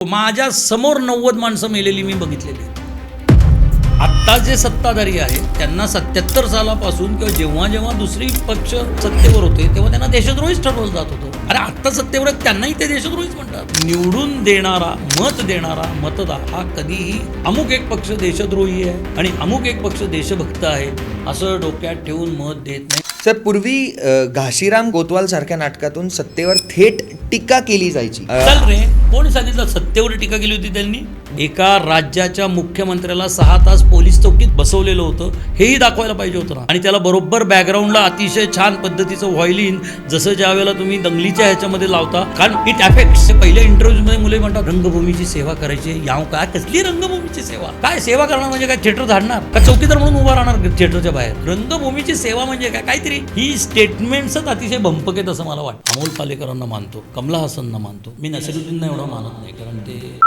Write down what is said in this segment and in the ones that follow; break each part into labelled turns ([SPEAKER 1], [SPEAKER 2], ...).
[SPEAKER 1] माझ्या समोर 90 माणसं मेलेली मी बघितलेली. आत्ता जे सत्ताधारी आहेत त्यांना 77 सालापासून किंवा जेव्हा जेव्हा दुसरी पक्ष सत्तेवर होते तेव्हा त्यांना देशद्रोहीच ठरवलं जात होतं. अरे आत्ता सत्तेवर आहेत त्यांनाही ते देशद्रोहीच म्हणतात. निवडून देणारा मत देणारा मतदार हा कधीही अमुक एक पक्ष देशद्रोही आहे आणि अमुक एक पक्ष देशभक्त आहे असं डोक्यात ठेवून मत देत नाही.
[SPEAKER 2] सर, पूर्वी घाशीराम कोतवाल सारख्या नाटकातून सत्तेवर थेट टीका केली जायची.
[SPEAKER 1] चल रे, कोण सांगितलं सत्तेवर टीका केली होती त्यांनी? एका राज्याच्या मुख्यमंत्र्याला 6 तास पोलीस चौकीत बसवलेलं होतं हेही दाखवायला पाहिजे होतं ना. आणि त्याला बरोबर बॅकग्राऊंडला अतिशय छान पद्धतीचं व्हायलिन जसं ज्या वेळेला तुम्ही दंगलीच्या ह्याच्यामध्ये लावता, कारण इट अफेक्ट्स. पहिल्या इंटरव्ह्यूमध्ये मुले म्हणतात रंगभूमीची सेवा करायची. याव काय कसली रंगभूमीची सेवा? काय सेवा करणार म्हणजे काय? थिएटर झाडणार का? चौकीदार म्हणून उभा राहणार थिएटरच्या बाहेर? रंगभूमीची सेवा म्हणजे काय? काहीतरी ही स्टेटमेंट्सच अतिशय भंपकेत असं मला वाटतं. अमोल पालेकरांना मानतो, कमला हसनना मानतो, मी नसिरुद्दीनना एवढं मानत नाही, कारण ते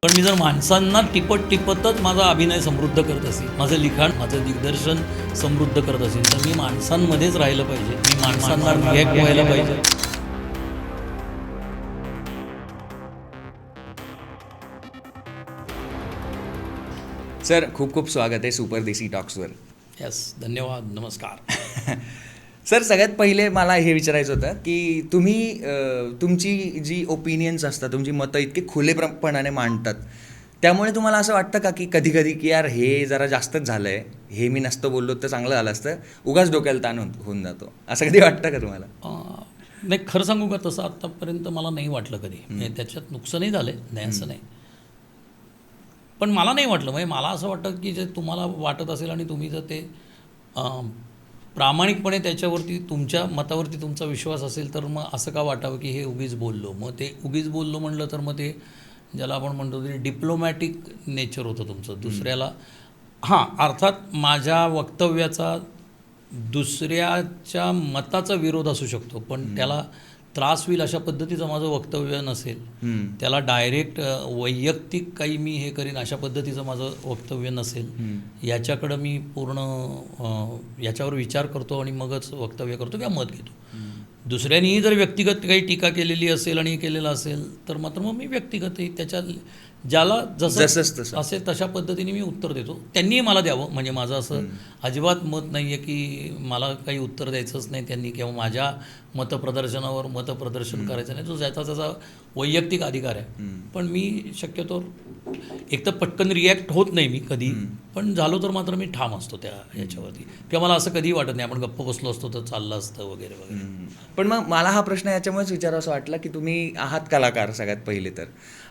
[SPEAKER 1] पण मी जर माणसांना टिपतच माझा अभिनय समृद्ध करत असेल, माझं लिखाण माझं दिग्दर्शन समृद्ध करत असेल तर मी माणसांमध्येच राहिलं पाहिजे, मी माणसांना रिॲक्ट व्हायला पाहिजे.
[SPEAKER 2] सर, खूप खूप स्वागत आहे सुपर देसी टॉक्सवर.
[SPEAKER 1] यस, धन्यवाद, नमस्कार.
[SPEAKER 2] सर, सगळ्यात पहिले मला हे विचारायचं होतं की तुम्ही तुमची जी ओपिनियन्स असतात, तुमची मतं इतके खुलेपणाने मांडतात, त्यामुळे तुम्हाला असं वाटतं का की कधी कधी की यार हे जरा जास्तच झालं आहे, हे मी नसतं बोललो तर चांगलं झालं असतं, उगाच डोक्याला ताण होऊन जातो, असं कधी वाटतं का तुम्हाला?
[SPEAKER 1] नाही, खरं सांगू का, तसं आत्तापर्यंत मला नाही वाटलं कधी. म्हणजे त्याच्यात नुकसानही झालं नाही असं नाही, पण मला नाही वाटलं. म्हणजे मला असं वाटतं की जे तुम्हाला वाटत असेल आणि तुम्ही जर ते प्रामाणिकपणे त्याच्यावरती तुमच्या मतावरती तुमचा विश्वास असेल तर मग असं का वाटावं की हे उगीच बोललो. मग ते उगीच बोललो म्हणलं तर मग ते ज्याला आपण म्हणतो ते डिप्लोमॅटिक नेचर होतं तुमचं दुसऱ्याला. हां, अर्थात माझ्या वक्तव्याचा दुसऱ्याच्या मताचा विरोध असू शकतो, पण त्याला त्रास होईल अशा पद्धतीचं माझं वक्तव्य नसेल, त्याला डायरेक्ट वैयक्तिक काही मी हे करीन अशा पद्धतीचं माझं वक्तव्य नसेल, याच्याकडं मी पूर्ण याच्यावर विचार करतो आणि मगच वक्तव्य करतो किंवा मत घेतो. दुसऱ्यांनीही जर व्यक्तिगत काही टीका केलेली असेल आणि केलेलं असेल तर मात्र मग मी व्यक्तिगतही त्याच्या ज्याला जसं असेल तशा पद्धतीने मी उत्तर देतो. त्यांनीही मला द्यावं, म्हणजे माझं असं अजिबात मत नाही आहे की मला काही उत्तर द्यायचंच नाही त्यांनी किंवा माझ्या मतप्रदर्शनावर मतप्रदर्शन करायचं नाही. जो ज्याचा त्याचा वैयक्तिक अधिकार आहे. पण मी शक्यतो एक तर पटकन रिॲक्ट होत नाही मी कधी, पण झालो तर मात्र मी ठाम असतो त्या याच्यावरती, किंवा मला असं कधीही वाटत नाही आपण गप्प बसलो असतो तर चाललं असतं वगैरे वगैरे.
[SPEAKER 2] पण मग मला हा प्रश्न याच्यामुळेच विचारावा वाटला की तुम्ही आहात कलाकार सगळ्यात पहिले तर,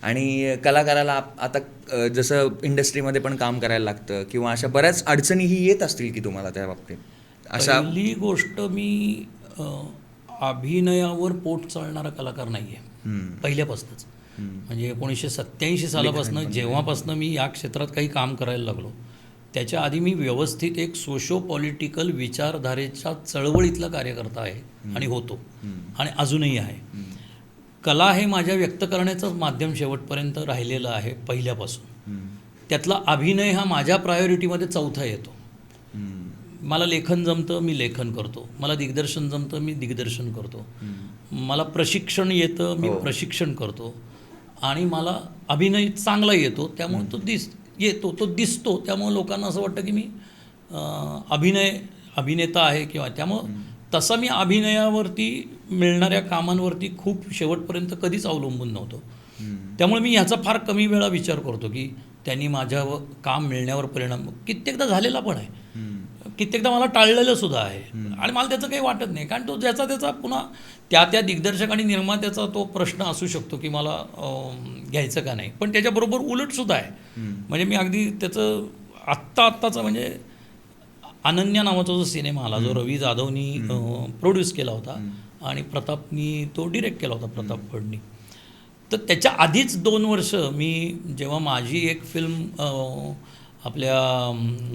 [SPEAKER 2] आणि कलाकाराला आता जसं इंडस्ट्रीमध्ये पण काम करायला लागतं किंवा अशा बऱ्याच अडचणीही येत असतील की तुम्हाला त्या बाबतीत. अशा
[SPEAKER 1] पहिली गोष्ट, मी अभिनयावर पोट चालणारा कलाकार नाही आहे पहिल्यापासूनच. म्हणजे 1987 सालापासून जेव्हापासून मी या क्षेत्रात काही काम करायला लागलो त्याच्या आधी मी व्यवस्थित एक सोशो पॉलिटिकल विचारधारेच्या चळवळीतला कार्यकर्ता आहे आणि होतो आणि अजूनही आहे. कला हे माझ्या व्यक्त करण्याचंच माध्यम शेवटपर्यंत राहिलेलं आहे पहिल्यापासून. त्यातला अभिनय हा माझ्या प्रायोरिटीमध्ये चौथा येतो. मला लेखन जमतं, मी लेखन करतो. मला दिग्दर्शन जमतं, मी दिग्दर्शन करतो. मला प्रशिक्षण येतं, मी प्रशिक्षण करतो. आणि मला अभिनय चांगला येतो, त्यामुळे तो दिसतो, त्यामुळे लोकांना असं वाटतं की मी अभिनेता आहे किंवा त्यामुळं तसा मी अभिनयावरती मिळणाऱ्या कामांवरती खूप शेवटपर्यंत कधीच अवलंबून नव्हतो. त्यामुळे मी ह्याचा फार कमी वेळा विचार करतो की त्यांनी माझ्या काम मिळण्यावर परिणाम कित्येकदा झालेला पण आहे, कित्येकदा मला टाळलेलं सुद्धा आहे आणि मला त्याचं काही वाटत नाही, कारण तो ज्याचा त्याचा पुन्हा त्या दिग्दर्शक आणि निर्मात्याचा तो प्रश्न असू शकतो की मला घ्यायचं का नाही. पण त्याच्याबरोबर उलटसुद्धा आहे. म्हणजे मी अगदी त्याचं आत्ताचा म्हणजे अनन्या नावाचा जो सिनेमा आला, जो रवी जाधवनी प्रोड्यूस केला होता आणि प्रतापनी तो डिरेक्ट केला होता, प्रताप फडनी. तर त्याच्या आधीच 2 वर्ष मी जेव्हा माझी एक फिल्म आपल्या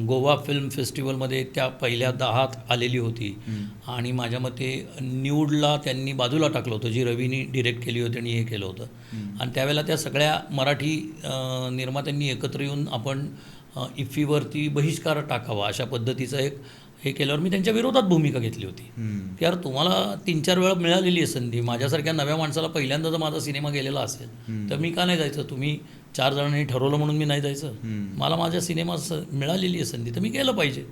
[SPEAKER 1] गोवा फिल्म फेस्टिवलमध्ये त्या पहिल्या 10त आलेली होती आणि माझ्या मते न्यूडला त्यांनी बाजूला टाकलं होतं, जी रवीनी डिरेक्ट केली होती आणि हे केलं होतं. आणि त्यावेळेला त्या सगळ्या मराठी निर्मात्यांनी एकत्र येऊन आपण इफ्फीवरती बहिष्कार टाकावा अशा पद्धतीचा एक हे केल्यावर मी त्यांच्या विरोधात भूमिका घेतली होती की यार तुम्हाला 3-4 वेळा मिळालेली आहे संधी, माझ्यासारख्या नव्या माणसाला पहिल्यांदा जर माझा सिनेमा गेलेला असेल तर मी का नाही जायचं, तुम्ही 4 जणांनी ठरवलं म्हणून मी नाही जायचं, मला माझ्या सिनेमात मिळालेली आहे संधी तर मी गेलं पाहिजे.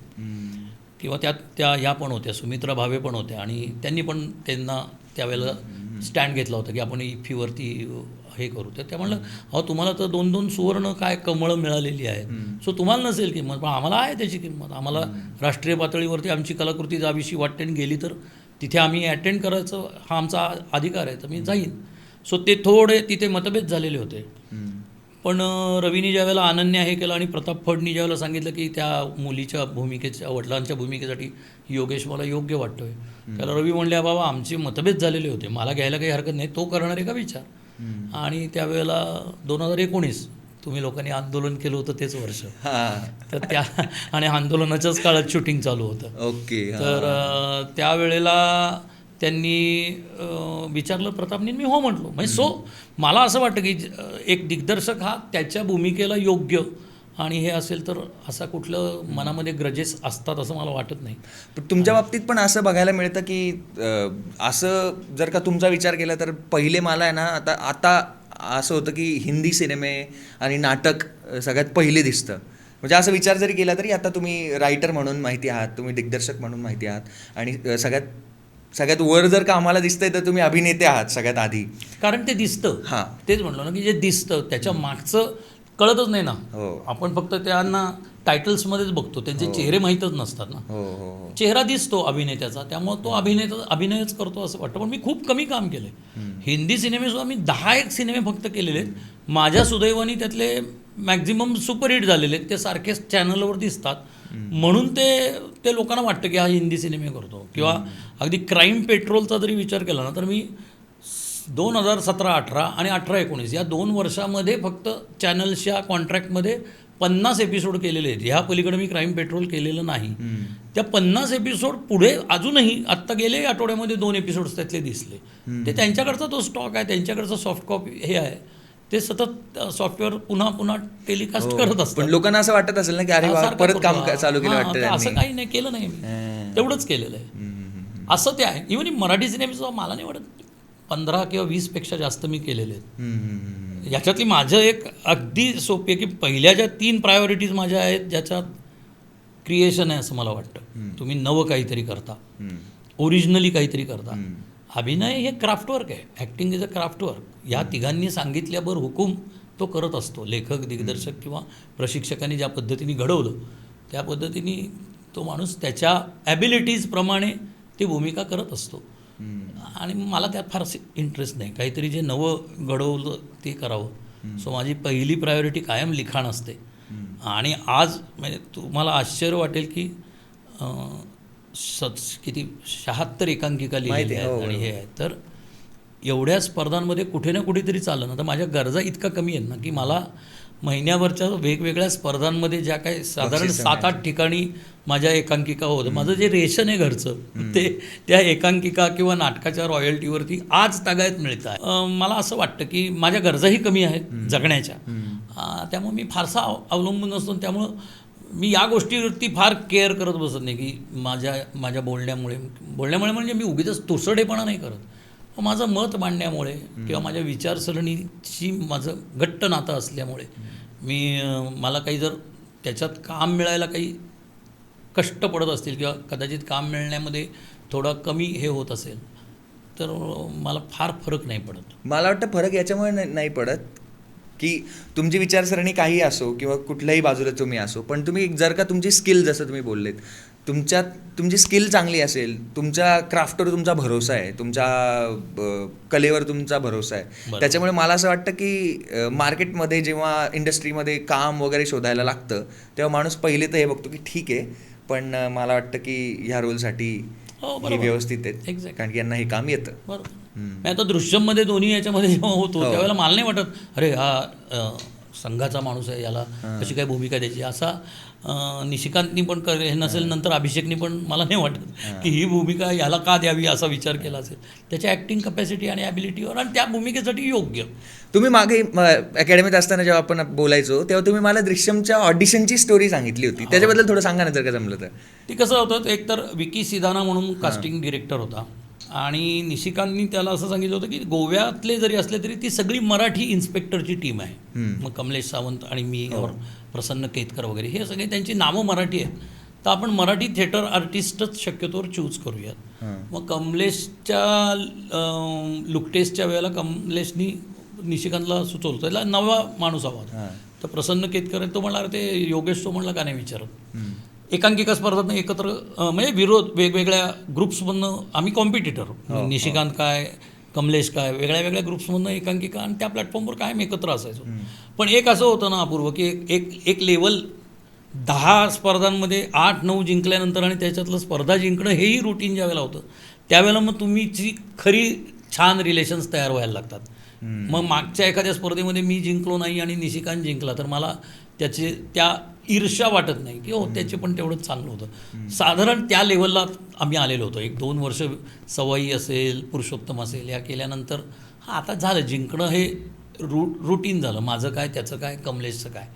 [SPEAKER 1] किंवा त्या ह्या पण होत्या, सुमित्रा भावे पण होत्या, आणि त्यांनी पण त्यांना त्यावेळेला स्टँड घेतला होता की आपण इफ्फीवरती हे करू. तर त्या म्हणलं अहो तुम्हाला तर 2-2 सुवर्ण काय कमळं मिळालेली आहेत, सो तुम्हाला नसेल किंमत, पण आम्हाला आहे त्याची किंमत. आम्हाला राष्ट्रीय पातळीवरती आमची कलाकृती जावीशी वाटते आणि गेली तर तिथे आम्ही अटेंड करायचं हा आमचा अधिकार आहे, तर मी जाईन. सो ते थोडे तिथे मतभेद झालेले होते. पण रवीनी ज्यावेळेला अनन्या हे केलं आणि प्रताप फडनी ज्यावेळेला सांगितलं की त्या मुलीच्या भूमिकेच्या, वडिलांच्या भूमिकेसाठी योगेश मला योग्य वाटतोय, त्याला रवी म्हणले बाबा आमचे मतभेद झालेले होते, मला घ्यायला काही हरकत नाही, तो करणार आहे का विचार. आणि त्यावेळेला 2019 तुम्ही लोकांनी आंदोलन केलं होतं तेच वर्ष, तर त्या आणि आंदोलनाच्याच काळात शूटिंग चालू होतं.
[SPEAKER 2] ओके.
[SPEAKER 1] तर त्यावेळेला त्यांनी विचारलं प्रतापनी, मी हो म्हटलो. म्हणजे सो मला असं वाटतं की एक दिग्दर्शक हा त्याच्या भूमिकेला योग्य आणि हे असेल तर असा कुठलं मनामध्ये ग्रजेस असतात असं मला वाटत नाही.
[SPEAKER 2] पण तुमच्या बाबतीत पण असं बघायला मिळतं की असं जर का तुमचा विचार केला तर पहिले मला आहे ना आता असं होतं की हिंदी सिनेमे आणि नाटक सगळ्यात पहिले दिसतं. म्हणजे असं विचार जरी केला तरी आता तुम्ही रायटर म्हणून माहिती आहात, तुम्ही दिग्दर्शक म्हणून माहिती आहात, आणि सगळ्यात वर जर का आम्हाला दिसतंय तर तुम्ही अभिनेते आहात सगळ्यात आधी.
[SPEAKER 1] कारण ते दिसतं.
[SPEAKER 2] हां,
[SPEAKER 1] तेच म्हणलो ना की जे दिसतं त्याच्या मागचं कळतच नाही ना. आपण फक्त त्यांना टायटल्समध्येच बघतो, त्यांचे चेहरे माहीतच नसतात ना. चेहरा दिसतो अभिनेत्याचा, त्यामुळे तो अभिनयच करतो असं वाटतं. पण मी खूप कमी काम केलं आहे. हिंदी सिनेमेसुद्धा मी 10 सिनेमे फक्त केलेले आहेत. माझ्या सुदैवाने त्यातले मॅक्झिमम सुपरहिट झालेले आहेत, ते सारखेच चॅनलवर दिसतात म्हणून ते लोकांना वाटतं की हा हिंदी सिनेमे करतो. किंवा अगदी क्राईम पेट्रोलचा जरी विचार केला ना तर मी 2017-18 आणि 18-19 या 2 वर्षामध्ये फक्त चॅनल्सच्या कॉन्ट्रॅक्टमध्ये 50 एपिसोड केलेले आहेत. ह्या पलीकडे मी क्राईम पेट्रोल केलेलं नाही. त्या 50 एपिसोड पुढे अजूनही आत्ता गेले आठवड्यामध्ये 2 एपिसोड्स त्यातले दिसले. ते त्यांच्याकडचा तो स्टॉक आहे, त्यांच्याकडचं सॉफ्ट कॉपी हे आहे, ते सतत सॉफ्टवेअर पुन्हा पुन्हा टेलिकास्ट करत असतात.
[SPEAKER 2] पण लोकांना असं वाटत असेल ना की अरे परत काम चालू केलं वाटतं.
[SPEAKER 1] असं काही नाही केलं नाही मी, तेवढंच केलेलं आहे असं ते आहे. इव्हन मराठी सिनेमेचं मला नाही वाटत 15 किंवा 20 पेक्षा जास्त मी केलेले आहेत. याच्यातली माझं एक अगदी सोपी आहे की पहिल्या ज्या 3 प्रायोरिटीज माझ्या आहेत ज्याच्यात क्रिएशन आहे असं मला वाटतं. तुम्ही नवं काहीतरी करता, ओरिजिनली काहीतरी करता. अभिनय हे क्राफ्टवर्क आहे, ॲक्टिंग इज अ क्राफ्टवर्क. या तिघांनी सांगितल्यावर हुकूम तो करत असतो. लेखक, दिग्दर्शक किंवा प्रशिक्षकांनी ज्या पद्धतीने घडवलं त्या पद्धतीने तो माणूस त्याच्या ॲबिलिटीजप्रमाणे ती भूमिका करत असतो. आणि मला त्यात फारसे इंटरेस्ट नाही, काहीतरी जे नवं घडवलं ते करावं. सो माझी पहिली प्रायोरिटी कायम लिखाण असते. आणि आज म्हणजे तुम्हाला आश्चर्य वाटेल की किती 76 एकांकिका लिहिलेल्या आहेत आणि हे आहेत. तर एवढ्या स्पर्धांमध्ये कुठे ना कुठेतरी चाललं ना, तर माझ्या गरजा इतका कमी आहेत ना की मला महिन्याभरच्या वेगवेगळ्या स्पर्धांमध्ये ज्या काही साधारण 7-8 ठिकाणी माझ्या एकांकिका होतं. माझं जे रेशन आहे घरचं ते त्या एकांकिका किंवा नाटकाच्या रॉयल्टीवरती आज तागायत मिळतं आहे. मला असं वाटतं की माझ्या गरजाही कमी आहेत जगण्याच्या, त्यामुळे मी फारसा अवलंबून नसतो. त्यामुळं मी या गोष्टीवरती फार केअर करत बसत नाही की माझ्या बोलण्यामुळे म्हणजे मी उगीच तुसडेपणा नाही करत. माझं मत मांडण्यामुळे किंवा माझ्या विचारसरणीशी माझं घट्ट नातं असल्यामुळे मला काही जर त्याच्यात काम मिळायला काही कष्ट पडत असतील किंवा कदाचित काम मिळण्यामध्ये थोडा कमी हे होत असेल तर मला फार फरक नाही पडत.
[SPEAKER 2] मला वाटतं फरक याच्यामुळे नाही पडत की तुमची विचारसरणी काही असो किंवा कुठल्याही बाजूला तुम्ही असो, पण तुम्ही जर का तुमची स्किल जसं तुम्ही बोललेत तुमची स्किल चांगली असेल, तुमच्या क्राफ्टवर तुमचा भरोसा आहे, तुमच्या कलेवर तुमचा भरोसा आहे, त्याच्यामुळे मला असं वाटतं की मार्केटमध्ये जेव्हा इंडस्ट्रीमध्ये काम वगैरे शोधायला लागतं तेव्हा माणूस पहिले तर हे बघतो की ठीक आहे पण मला वाटतं की ह्या रोलसाठी हे व्यवस्थित आहेत कारण की यांना हे काम येतं.
[SPEAKER 1] बरोबर. मी आता दृश्यममध्ये दोन्ही याच्यामध्ये जेव्हा होतो त्यावेळेला मला नाही वाटत अरे हा संघाचा माणूस आहे, याला कशी काय भूमिका द्यायची, असा निशिकांतनी पण हे नसेल, नंतर अभिषेकनी पण मला नाही वाटत की ही भूमिका याला का द्यावी असा विचार केला असेल. त्याच्या ॲक्टिंग कपॅसिटी आणि ॲबिलिटीवर आणि त्या भूमिकेसाठी योग्य.
[SPEAKER 2] तुम्ही मागे अकॅडमीत असताना जेव्हा आपण बोलायचो तेव्हा तुम्ही मला दृश्यमच्या ऑडिशनची स्टोरी सांगितली होती, त्याच्याबद्दल थोडं सांगा ना जर का जमलं तर.
[SPEAKER 1] ती कसं होतं, एक तर विकी सिदाना म्हणून कास्टिंग डिरेक्टर होता आणि निशिकांतनी त्याला असं सांगितलं होतं की गोव्यातले जरी असले तरी ती सगळी मराठी इन्स्पेक्टरची टीम आहे. मग कमलेश सावंत आणि मी और प्रसन्न केतकर वगैरे हे सगळे त्यांची नावं मराठी आहेत, तर आपण मराठी थिएटर आर्टिस्टच शक्यतोवर चूज करूयात. मग कमलेशच्या लुक टेस्टच्या वेळेला कमलेशनी निशिकांतला सुचवलं त्याला नवा माणूस हवा होता. तर प्रसन्न केतकर तो म्हणला, अरे ते योगेश तो म्हणला का नाही विचारत. एकांकिका स्पर्धातनं एकत्र म्हणजे विरोध वेगवेगळ्या ग्रुप्समधनं आम्ही कॉम्पिटिटर, निशिकांत काय कमलेश काय वेगळ्या वेगळ्या ग्रुप्समधनं एकांकिका आणि त्या प्लॅटफॉर्मवर कायम एकत्र असायचो. पण एक असं होतं ना अपूर्व की एक लेवल 10 स्पर्धांमध्ये 8-9 जिंकल्यानंतर आणि त्याच्यातलं स्पर्धा जिंकणं हेही रुटीन ज्या वेळेला होतं त्यावेळेला मग तुम्हीची खरी छान रिलेशन्स तयार व्हायला लागतात. मग मागच्या एखाद्या स्पर्धेमध्ये मी जिंकलो नाही आणि निशिकांत जिंकला तर मला त्या ईर्ष्या वाटत नाही की हो त्याचे पण तेवढंच चांगलं होतं. साधारण त्या लेवलला आम्ही आलेलो होतो. 1-2 वर्ष सवाई असेल, पुरुषोत्तम असेल, या केल्यानंतर आता झालं जिंकणं हे रुटीन झालं. माझं काय, त्याचं काय, कमलेशचं काय.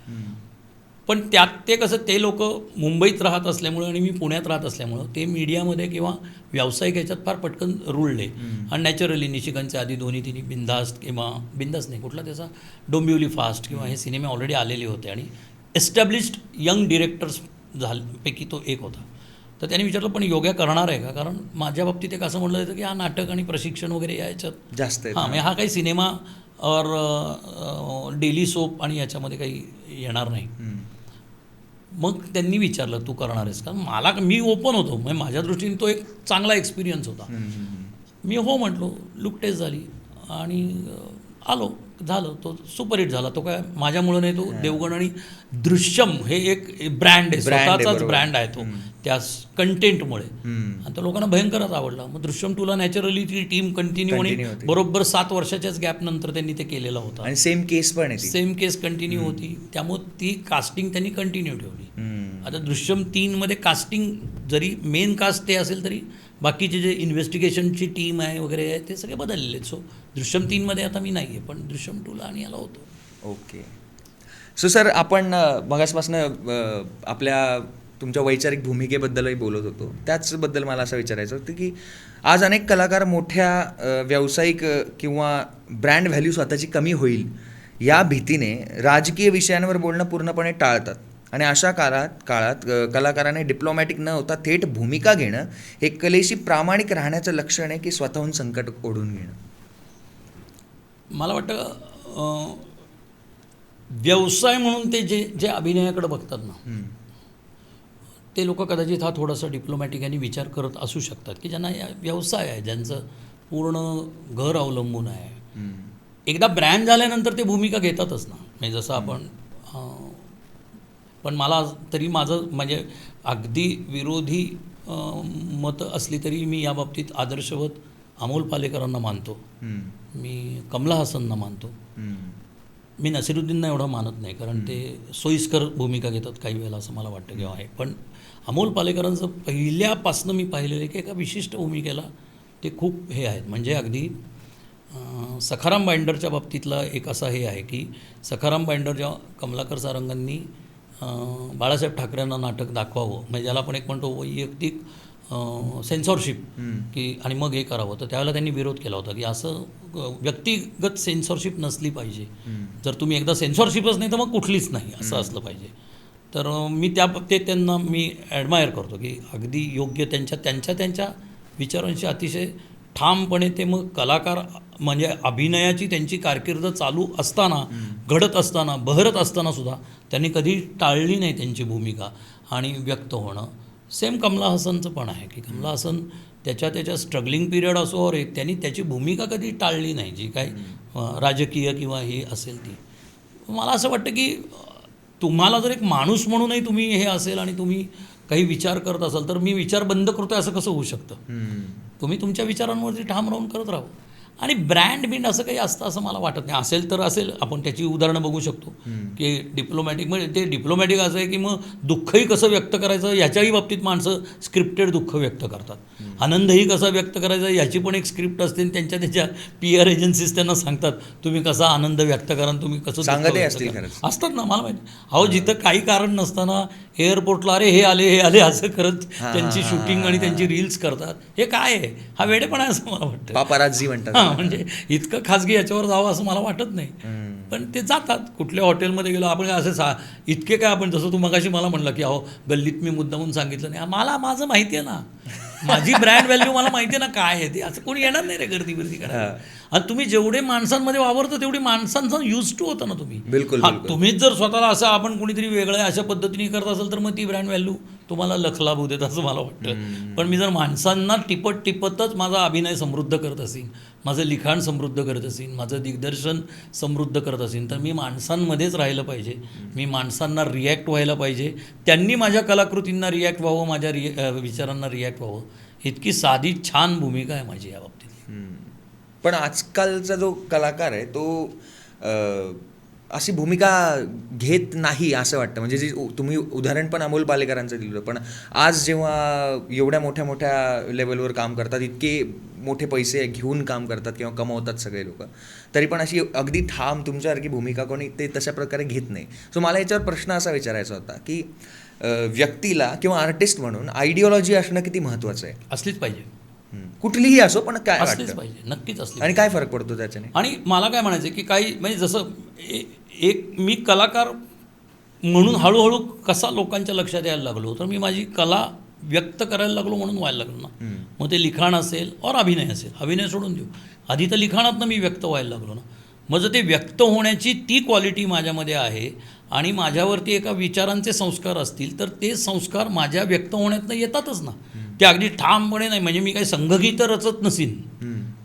[SPEAKER 1] पण त्यात ते कसं, ते लोक मुंबईत राहत असल्यामुळं आणि मी पुण्यात राहत असल्यामुळं ते मीडियामध्ये किंवा व्यावसायिक ह्याच्यात फार पटकन रुळले. आणि नॅचरली निशिकांचे आधी 2-3 बिंदास्त किंवा बिंदास्त नाही कुठला त्याचा डोंबिवली फास्ट किंवा हे सिनेमे ऑलरेडी आलेले होते आणि एस्टॅब्लिश्ड यंग डिरेक्टर्स पैकी तो एक होता. तर त्याने विचारलं पण योग्य करणार आहे का, कारण माझ्या बाबतीत एक असं म्हटलं जातं की हा नाटक आणि प्रशिक्षण वगैरे याच्यात
[SPEAKER 2] जास्त आहे.
[SPEAKER 1] म्हणजे हा काही सिनेमा और डेली सोप आणि याच्यामध्ये काही येणार नाही. मग त्यांनी विचारलं तू करणार आहेस का. मी ओपन होतो, म्हणजे माझ्या दृष्टीने तो एक चांगला एक्सपिरियन्स होता. मी हो म्हटलो, लुक टेस्ट झाली आणि आलो, झालं. तो सुपरहिट झाला. तो काय माझ्यामुळं नाही, तो देवगण आणि दृश्यम हे एक ब्रँड आहे, स्वतःचाच ब्रँड आहे तो त्या कंटेंटमुळे आणि त्या लोकांना भयंकरच आवडला. मग दृश्यम 2ला नॅचरली ती टीम कंटिन्यू आणि बरोबर 7 वर्षाच्याच गॅप नंतर त्यांनी ते केलेलं होतं
[SPEAKER 2] आणि सेम केस पण आहे,
[SPEAKER 1] सेम केस कंटिन्यू होती. त्यामुळे ती कास्टिंग त्यांनी कंटिन्यू ठेवली. आता दृश्यम 3मध्ये कास्टिंग जरी मेन कास्ट ते असेल तरी बाकीचे जे इन्व्हेस्टिगेशनची टीम आहे वगैरे आहे ते सगळे बदललेले आहेत. सो दृश्यम 3मध्ये आता मी नाही आहे, पण दृश्यम 2ला आणि याला होतो.
[SPEAKER 2] ओके. सो सर, आपण मगासपासनं आपल्या तुमच्या वैचारिक भूमिकेबद्दलही बोलत होतो. त्याचबद्दल मला असं विचारायचं होतं की आज अनेक कलाकार मोठ्या व्यावसायिक किंवा ब्रँड व्हॅल्यू स्वतःची कमी होईल या भीतीने राजकीय विषयांवर बोलणं पूर्णपणे टाळतात आणि अशा काळात कलाकाराने डिप्लोमॅटिक न होता थेट भूमिका घेणं हे कलेशी प्रामाणिक राहण्याचं लक्षण आहे की स्वतःहून संकट ओढून घेणं.
[SPEAKER 1] मला वाटतं व्यवसाय म्हणून ते जे अभिनयाकडे बघतात ना ते लोक कदाचित हा थोडासा डिप्लोमॅटिक आणि विचार करत असू शकतात की ज्यांना व्यवसाय आहे, ज्यांचं पूर्ण घर अवलंबून आहे. एकदा ब्रँड झाल्यानंतर ते भूमिका घेतातच ना. म्हणजे जसं आपण पण मला तरी माझं म्हणजे अगदी विरोधी मतं असली तरी मी या बाबतीत आदर्शवत अमोल पालेकरांना मानतो, मी कमला हसनना मानतो, मी नसिरुद्दीनना एवढं मानत नाही कारण ते सोयीस्कर भूमिका घेतात काही वेळेला असं मला वाटतं किंवा आहे. पण अमोल पालेकरांचं पहिल्यापासनं मी पाहिलेलं की एका विशिष्ट भूमिकेला ते खूप हे आहेत. म्हणजे अगदी सखाराम बाइंडरच्या बाबतीतला एक असा हे आहे की सखाराम बाइंडर जेव्हा कमलाकर सारंगांनी बाळासाहेब ठाकरेंना नाटक दाखवावं, म्हणजे ज्याला आपण एक म्हणतो वैयक्तिक सेन्सॉरशिप की आणि मग हे करावं, तर त्यावेळेला त्यांनी विरोध केला होता की असं व्यक्तिगत सेन्सॉरशिप नसली पाहिजे. जर तुम्ही एकदा सेन्सॉरशिपच नाही तर मग कुठलीच नाही असं असलं पाहिजे. तर मी त्या बाबतीत त्यांना मी ॲडमायर करतो की अगदी योग्य त्यांच्या विचारांशी अतिशय ठामपणे ते मग कलाकार म्हणजे अभिनयाची त्यांची कारकीर्द चालू असताना, घडत असताना, बहरत असताना सुद्धा त्यांनी कधी टाळली नाही त्यांची भूमिका आणि व्यक्त होणं. सेम कमला हसनचं पण आहे की कमला हसन त्याच्या स्ट्रगलिंग पिरियड असो और त्यांनी त्याची भूमिका कधी टाळली नाही, जी काही राजकीय किंवा हे असेल ती. मला असं वाटतं की तुम्हाला जर एक माणूस म्हणूनही तुम्ही हे असेल आणि तुम्ही काही विचार करत असाल तर मी विचार बंद करतो असं कसं होऊ शकतं. तुम्ही तुमच्या विचारांवरती ठाम राहून करत राहा. आणि ब्रँड बिंड असं काही असतं असं मला वाटत नाही. असेल तर असेल, आपण त्याची उदाहरणं बघू शकतो की डिप्लोमॅटिक म्हणजे ते डिप्लोमॅटिक असं आहे की मग दुःखही कसं व्यक्त करायचं याच्याही बाबतीत माणसं स्क्रिप्टेड दुःख व्यक्त करतात. आनंदही कसा व्यक्त करायचा याची पण एक स्क्रिप्ट असते आणि त्याच्या PR एजन्सीज त्यांना सांगतात तुम्ही कसा आनंद व्यक्त करा आणि तुम्ही कसं दुःख
[SPEAKER 2] सांगतही
[SPEAKER 1] व्यक्त
[SPEAKER 2] असतील
[SPEAKER 1] करा.
[SPEAKER 2] खरंच.
[SPEAKER 1] असतात ना, मला माहिती. अहो जिथं काही कारण नसताना एअरपोर्टला अरे हे आले असं करत त्यांची शूटिंग आणि त्यांची रील्स करतात. हे काय आहे? हा वेडेपणा आहे असं मला वाटतं.
[SPEAKER 2] पापाराझी म्हणतात.
[SPEAKER 1] हां, म्हणजे इतकं खाजगी याच्यावर जावं असं मला वाटत नाही. पण ते जातात. कुठल्या हॉटेलमध्ये गेलो आपण असे इतके काय आपण, जसं तू मगाशी मला म्हणलं की अहो गल्लीत मी मुद्दामून सांगितलं नाही. मला माझं माहिती आहे ना, माझी ब्रँड व्हॅल्यू मला माहिती आहे ना काय आहे ते. असं कोणी येणार नाही रे गर्दी करायला. आणि तुम्ही जेवढे माणसांमध्ये वावरता तेवढी माणसांचा यूज टू होता ना तुम्ही.
[SPEAKER 2] बिलकुल.
[SPEAKER 1] तुम्हीच जर स्वतःला असं आपण कुणीतरी वेगळं आहे अशा पद्धतीने करत असेल तर मग ती ब्रँड व्हॅल्यू तुम्हाला लखलाभ होऊ देत असं मला वाटतं. पण मी जर माणसांना टिपतच माझा अभिनय समृद्ध करत असेन, माझं लिखाण समृद्ध करत असेन, माझं दिग्दर्शन समृद्ध करत असेन, तर मी माणसांमध्येच राहिलं पाहिजे. मी माणसांना रिॲक्ट व्हायला पाहिजे. त्यांनी माझ्या कलाकृतींना रिॲक्ट व्हावं, माझ्या विचारांना रिॲक्ट व्हावं. इतकी साधी छान भूमिका आहे माझी या बाबतीत.
[SPEAKER 2] पण आजकालचा जो कलाकार आहे तो अशी भूमिका घेत नाही असं वाटतं. म्हणजे जी तुम्ही उदाहरण पण अमोल पालेकरांचं दिलं, पण आज जेव्हा एवढ्या मोठ्या लेवलवर काम करतात, इतके मोठे पैसे घेऊन काम करतात किंवा कमवतात सगळे लोक, तरी पण अशी अगदी ठाम तुमच्यासारखी भूमिका कोणी ते तशा प्रकारे घेत नाही. सो मला याच्यावर प्रश्न असा विचारायचा होता की व्यक्तीला किंवा आर्टिस्ट म्हणून आयडिओलॉजी असणं किती महत्त्वाचं आहे?
[SPEAKER 1] असलीच पाहिजे.
[SPEAKER 2] कुठलीही असो, पण काय
[SPEAKER 1] असलीच
[SPEAKER 2] वाटतं?
[SPEAKER 1] पाहिजे, नक्कीच असली.
[SPEAKER 2] आणि काय फरक पडतो त्याच्याने?
[SPEAKER 1] आणि मला काय म्हणायचं की काही म्हणजे जसं एक मी कलाकार म्हणून हळूहळू कसा लोकांच्या लक्षात यायला लागलो, तर मी माझी कला व्यक्त करायला लागलो म्हणून व्हायला लागलो ना. मग ते लिखाण असेल और अभिनय असेल, अभिनय सोडून देऊ, आधी तर लिखाणातनं मी व्यक्त व्हायला लागलो ना. मग जर ते व्यक्त होण्याची ती क्वालिटी माझ्यामध्ये आहे आणि माझ्यावरती एका विचारांचे संस्कार असतील, तर ते संस्कार माझ्या व्यक्त होण्यातनं येतातच ना. ते अगदी ठामपणे नाही, म्हणजे मी काही संघगीतं रचत नसीन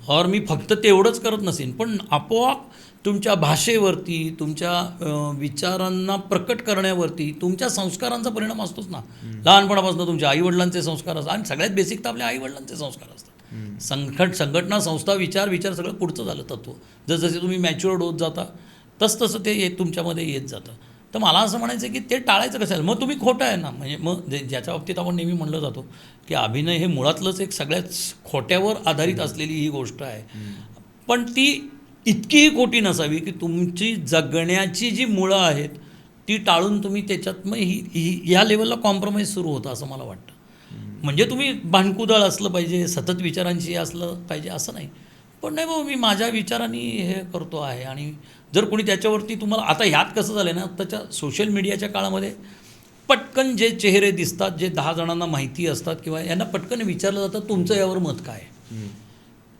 [SPEAKER 1] और मी फक्त तेवढंच करत नसीन, पण आपोआप तुमच्या भाषेवरती, तुमच्या विचारांना प्रकट करण्यावरती तुमच्या संस्कारांचा परिणाम असतोच ना. लहानपणापासून तुमच्या आईवडिलांचे संस्कार असतात आणि सगळ्यात बेसिक तर आपल्या आईवडिलांचे संस्कार असतात. संघटना, संस्था, विचार सगळं पुढचं झालं तत्व. जसजसे तुम्ही मॅच्युअर्ड होत जाता तसं ते तुमच्यामध्ये येत जातं. तर मला असं म्हणायचं की ते टाळायचं कसं आहे? मग तुम्ही खोटं आहे ना. म्हणजे मग ज्याच्या बाबतीत आपण नेहमी म्हणलं जातो की अभिनय हे मुळातलंच एक सगळ्यात खोट्यावर आधारित असलेली ही गोष्ट आहे. पण ती इतकीही खोटी नसावी की तुमची जगण्याची जी मुळं आहेत ती टाळून तुम्ही त्याच्यात मग ह्या लेवलला कॉम्प्रोमाइज सुरू होतं असं मला वाटतं. म्हणजे तुम्ही भांडकुदळ असलं पाहिजे, सतत विचारांशी असलं पाहिजे असं नाही. पण नाही बाबा, मी माझ्या विचारांनी हे करतो आहे. आणि जर कोणी त्याच्यावरती तुम्हाला, आता ह्यात कसं झालं आहे ना, आत्ताच्या सोशल मीडियाच्या काळामध्ये पटकन जे चेहरे दिसतात, जे 10 जणांना माहिती असतात किंवा यांना पटकन विचारलं जातं तुमचं यावर मत काय आहे.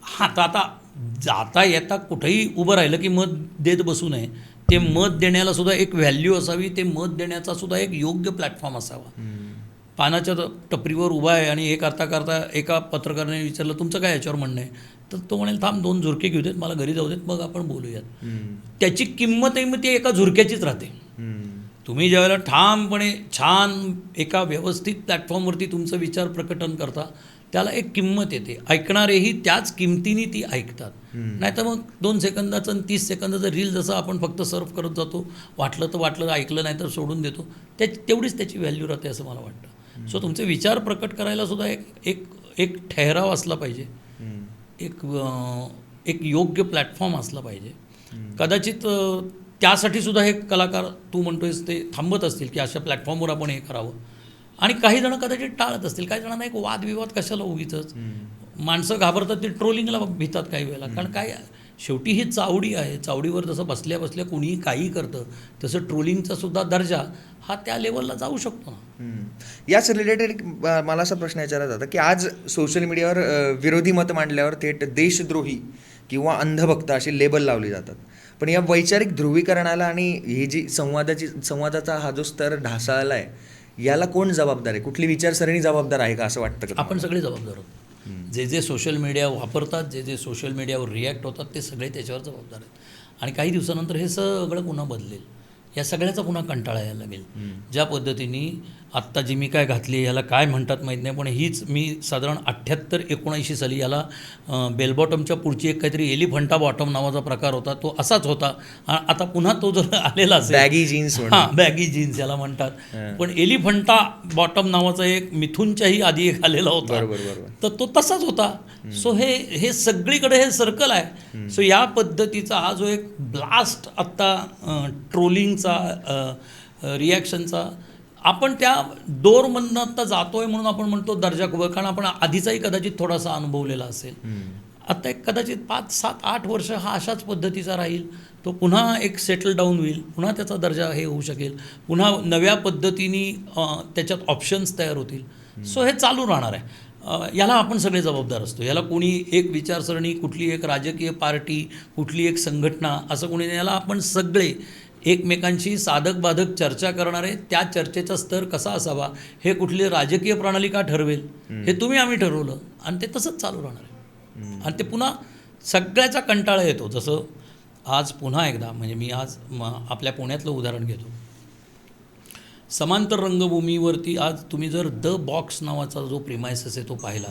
[SPEAKER 1] हां, तर आता जाता येता कुठेही उभं राहिलं की मत देत बसू नये. ते मत देण्याला सुद्धा एक व्हॅल्यू असावी, ते मत देण्याचा सुद्धा एक योग्य प्लॅटफॉर्म असावा. पानाच्या टपरीवर उभा आहे आणि हे करता एका पत्रकाराने विचारलं तुमचं काय याच्यावर म्हणणं आहे, तर तो म्हणेल थांब 2 झुरके घेऊ देत, मला घरी जाऊ देत, मग आपण बोलूयात. त्याची किंमतही मग ती एका झुरक्याचीच राहते. तुम्ही ज्यावेळेला ठामपणे छान एका व्यवस्थित प्लॅटफॉर्मवरती तुमचं विचार प्रकटन करता, त्याला एक किंमत येते. ऐकणारेही त्याच किमतीने ती ऐकतात. नाही तर मग 2 सेकंदाचं आणि 30 सेकंदाचं रील जसं आपण फक्त सर्व करत जातो, वाटलं तर वाटलं, ऐकलं नाही तर सोडून देतो, तेवढीच त्याची व्हॅल्यू राहते असं मला वाटतं. सो तुमचे विचार प्रकट करायला सुद्धा एक ठहराव असला पाहिजे, एक योग्य प्लॅटफॉर्म असला पाहिजे. कदाचित त्यासाठी सुद्धा हे कलाकार तू म्हणतोयस ते थांबत असतील की अशा प्लॅटफॉर्मवर आपण हे करावं. आणि काही जण कदाचित टाळत असतील. काही जणांना एक वादविवाद कशाला उगीचच. माणसं घाबरतात, ते ट्रोलिंगला भितात काही वेळेला. कारण काय, शेवटी ही चावडी आहे. चावडीवर जसं बसल्या बसल्या कोणीही काही करतं, तसं ट्रोलिंगचा सुद्धा दर्जा हा त्या लेवलला जाऊ शकतो ना.
[SPEAKER 2] याच रिलेटेड मला असा प्रश्न विचारला जाता की आज सोशल मीडियावर विरोधी मत मांडल्यावर थेट देशद्रोही किंवा अंधभक्त अशी लेबल लावली जातात. पण या वैचारिक ध्रुवीकरणाला आणि ही जी संवादाचा हा जो स्तर ढासळला आहे, याला कोण जबाबदार आहे? कुठली विचारसरणी जबाबदार आहे का असं वाटतं का?
[SPEAKER 1] आपण सगळे जबाबदार आहोत. जे सोशल मीडिया वापरतात, जे सोशल मीडियावर रिॲक्ट होतात, ते सगळे त्याच्यावर जबाबदार आहेत. आणि काही दिवसानंतर हे सगळं पुन्हा बदलेल. या सगळ्याचा पुन्हा कंटाळा यायला लागेल. ज्या पद्धतीने आत्ता जी मी काय घातली याला काय म्हणतात माहीत नाही, पण हीच मी साधारण 78-79 साली याला बेल बॉटमच्या पुढची एक काहीतरी एलिफंटा बॉटम नावाचा प्रकार होता, तो असाच होता. आता पुन्हा तो जर आलेला असेल,
[SPEAKER 2] बॅगी जीन्स.
[SPEAKER 1] हां, बॅगी जीन्स याला म्हणतात. पण एलिफंटा बॉटम नावाचा एक मिथूनच्याही आधी एक आलेला होता, तर तो तसाच होता. सो हे सगळीकडे हे सर्कल आहे. सो या पद्धतीचा हा जो एक ब्लास्ट आत्ता ट्रोलिंगचा, रिॲक्शनचा, आपण त्या डोरमधनं आत्ता जातोय म्हणून आपण म्हणतो दर्जा खूप, कारण आपण आधीचाही कदाचित थोडासा अनुभवलेला असेल. आता एक कदाचित 5, 7, 8 वर्ष हा अशाच पद्धतीचा राहील. तो पुन्हा एक सेटल डाऊन होईल, पुन्हा त्याचा दर्जा हे होऊ शकेल, पुन्हा नव्या पद्धतीने त्याच्यात ऑप्शन्स तयार होतील. सो हे चालू राहणार आहे. याला आपण सगळे जबाबदार असतो. याला कोणी एक विचारसरणी, कुठली एक राजकीय पार्टी, कुठली एक संघटना, असं कोणी नाही. याला आपण सगळे एकमेकांशी साधक बाधक चर्चा करणारे, त्या चर्चेचा स्तर कसा असावा, हे कुठली राजकीय प्रणाली का ठरवेल, हे तुम्ही आम्ही ठरवलं, आणि ते तसंच चालू राहणार आहे. आणि ते पुन्हा सगळ्याचा कंटाळा येतो. जसं आज पुन्हा एकदा, म्हणजे मी आज आपल्या पुण्यातलं उदाहरण घेतो. समांतर रंगभूमीवरती आज तुम्ही जर द बॉक्स नावाचा जो प्रिमायसेस आहे तो पाहिला,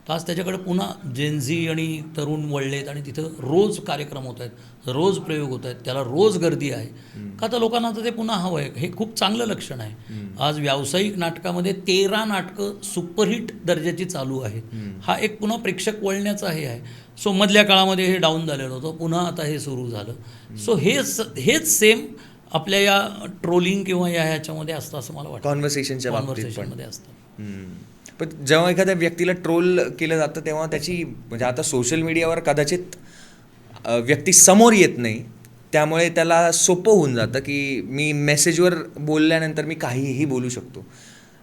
[SPEAKER 1] तर आज त्याच्याकडे पुन्हा जेनझी आणि तरुण वळलेत, आणि तिथं रोज कार्यक्रम होत आहेत, रोज प्रयोग होत आहेत, त्याला रोज गर्दी आहे. का तर लोकांना तर ते पुन्हा हवं आहे. हे खूप चांगलं लक्षण आहे. आज व्यावसायिक नाटकामध्ये 13 नाटकं सुपरहिट दर्जाची चालू आहेत. हा एक पुन्हा प्रेक्षक वळण्याचा हे आहे. सो मधल्या काळामध्ये हे डाऊन झालेलं होतं, पुन्हा आता हे सुरू झालं. सो हेच सेम आपल्या या ट्रोलिंग किंवा या ह्याच्यामध्ये असतं असं मला वाटतं.
[SPEAKER 2] कॉन्व्हर्सेशनमध्ये
[SPEAKER 1] असतं.
[SPEAKER 2] पण जेव्हा एखाद्या व्यक्तीला ट्रोल केलं जातं तेव्हा त्याची, म्हणजे आता सोशल मीडियावर कदाचित व्यक्ती समोर येत नाही, त्यामुळे त्याला सोपं होऊन जातं की मी मेसेजवर बोलल्यानंतर मी काहीही बोलू शकतो,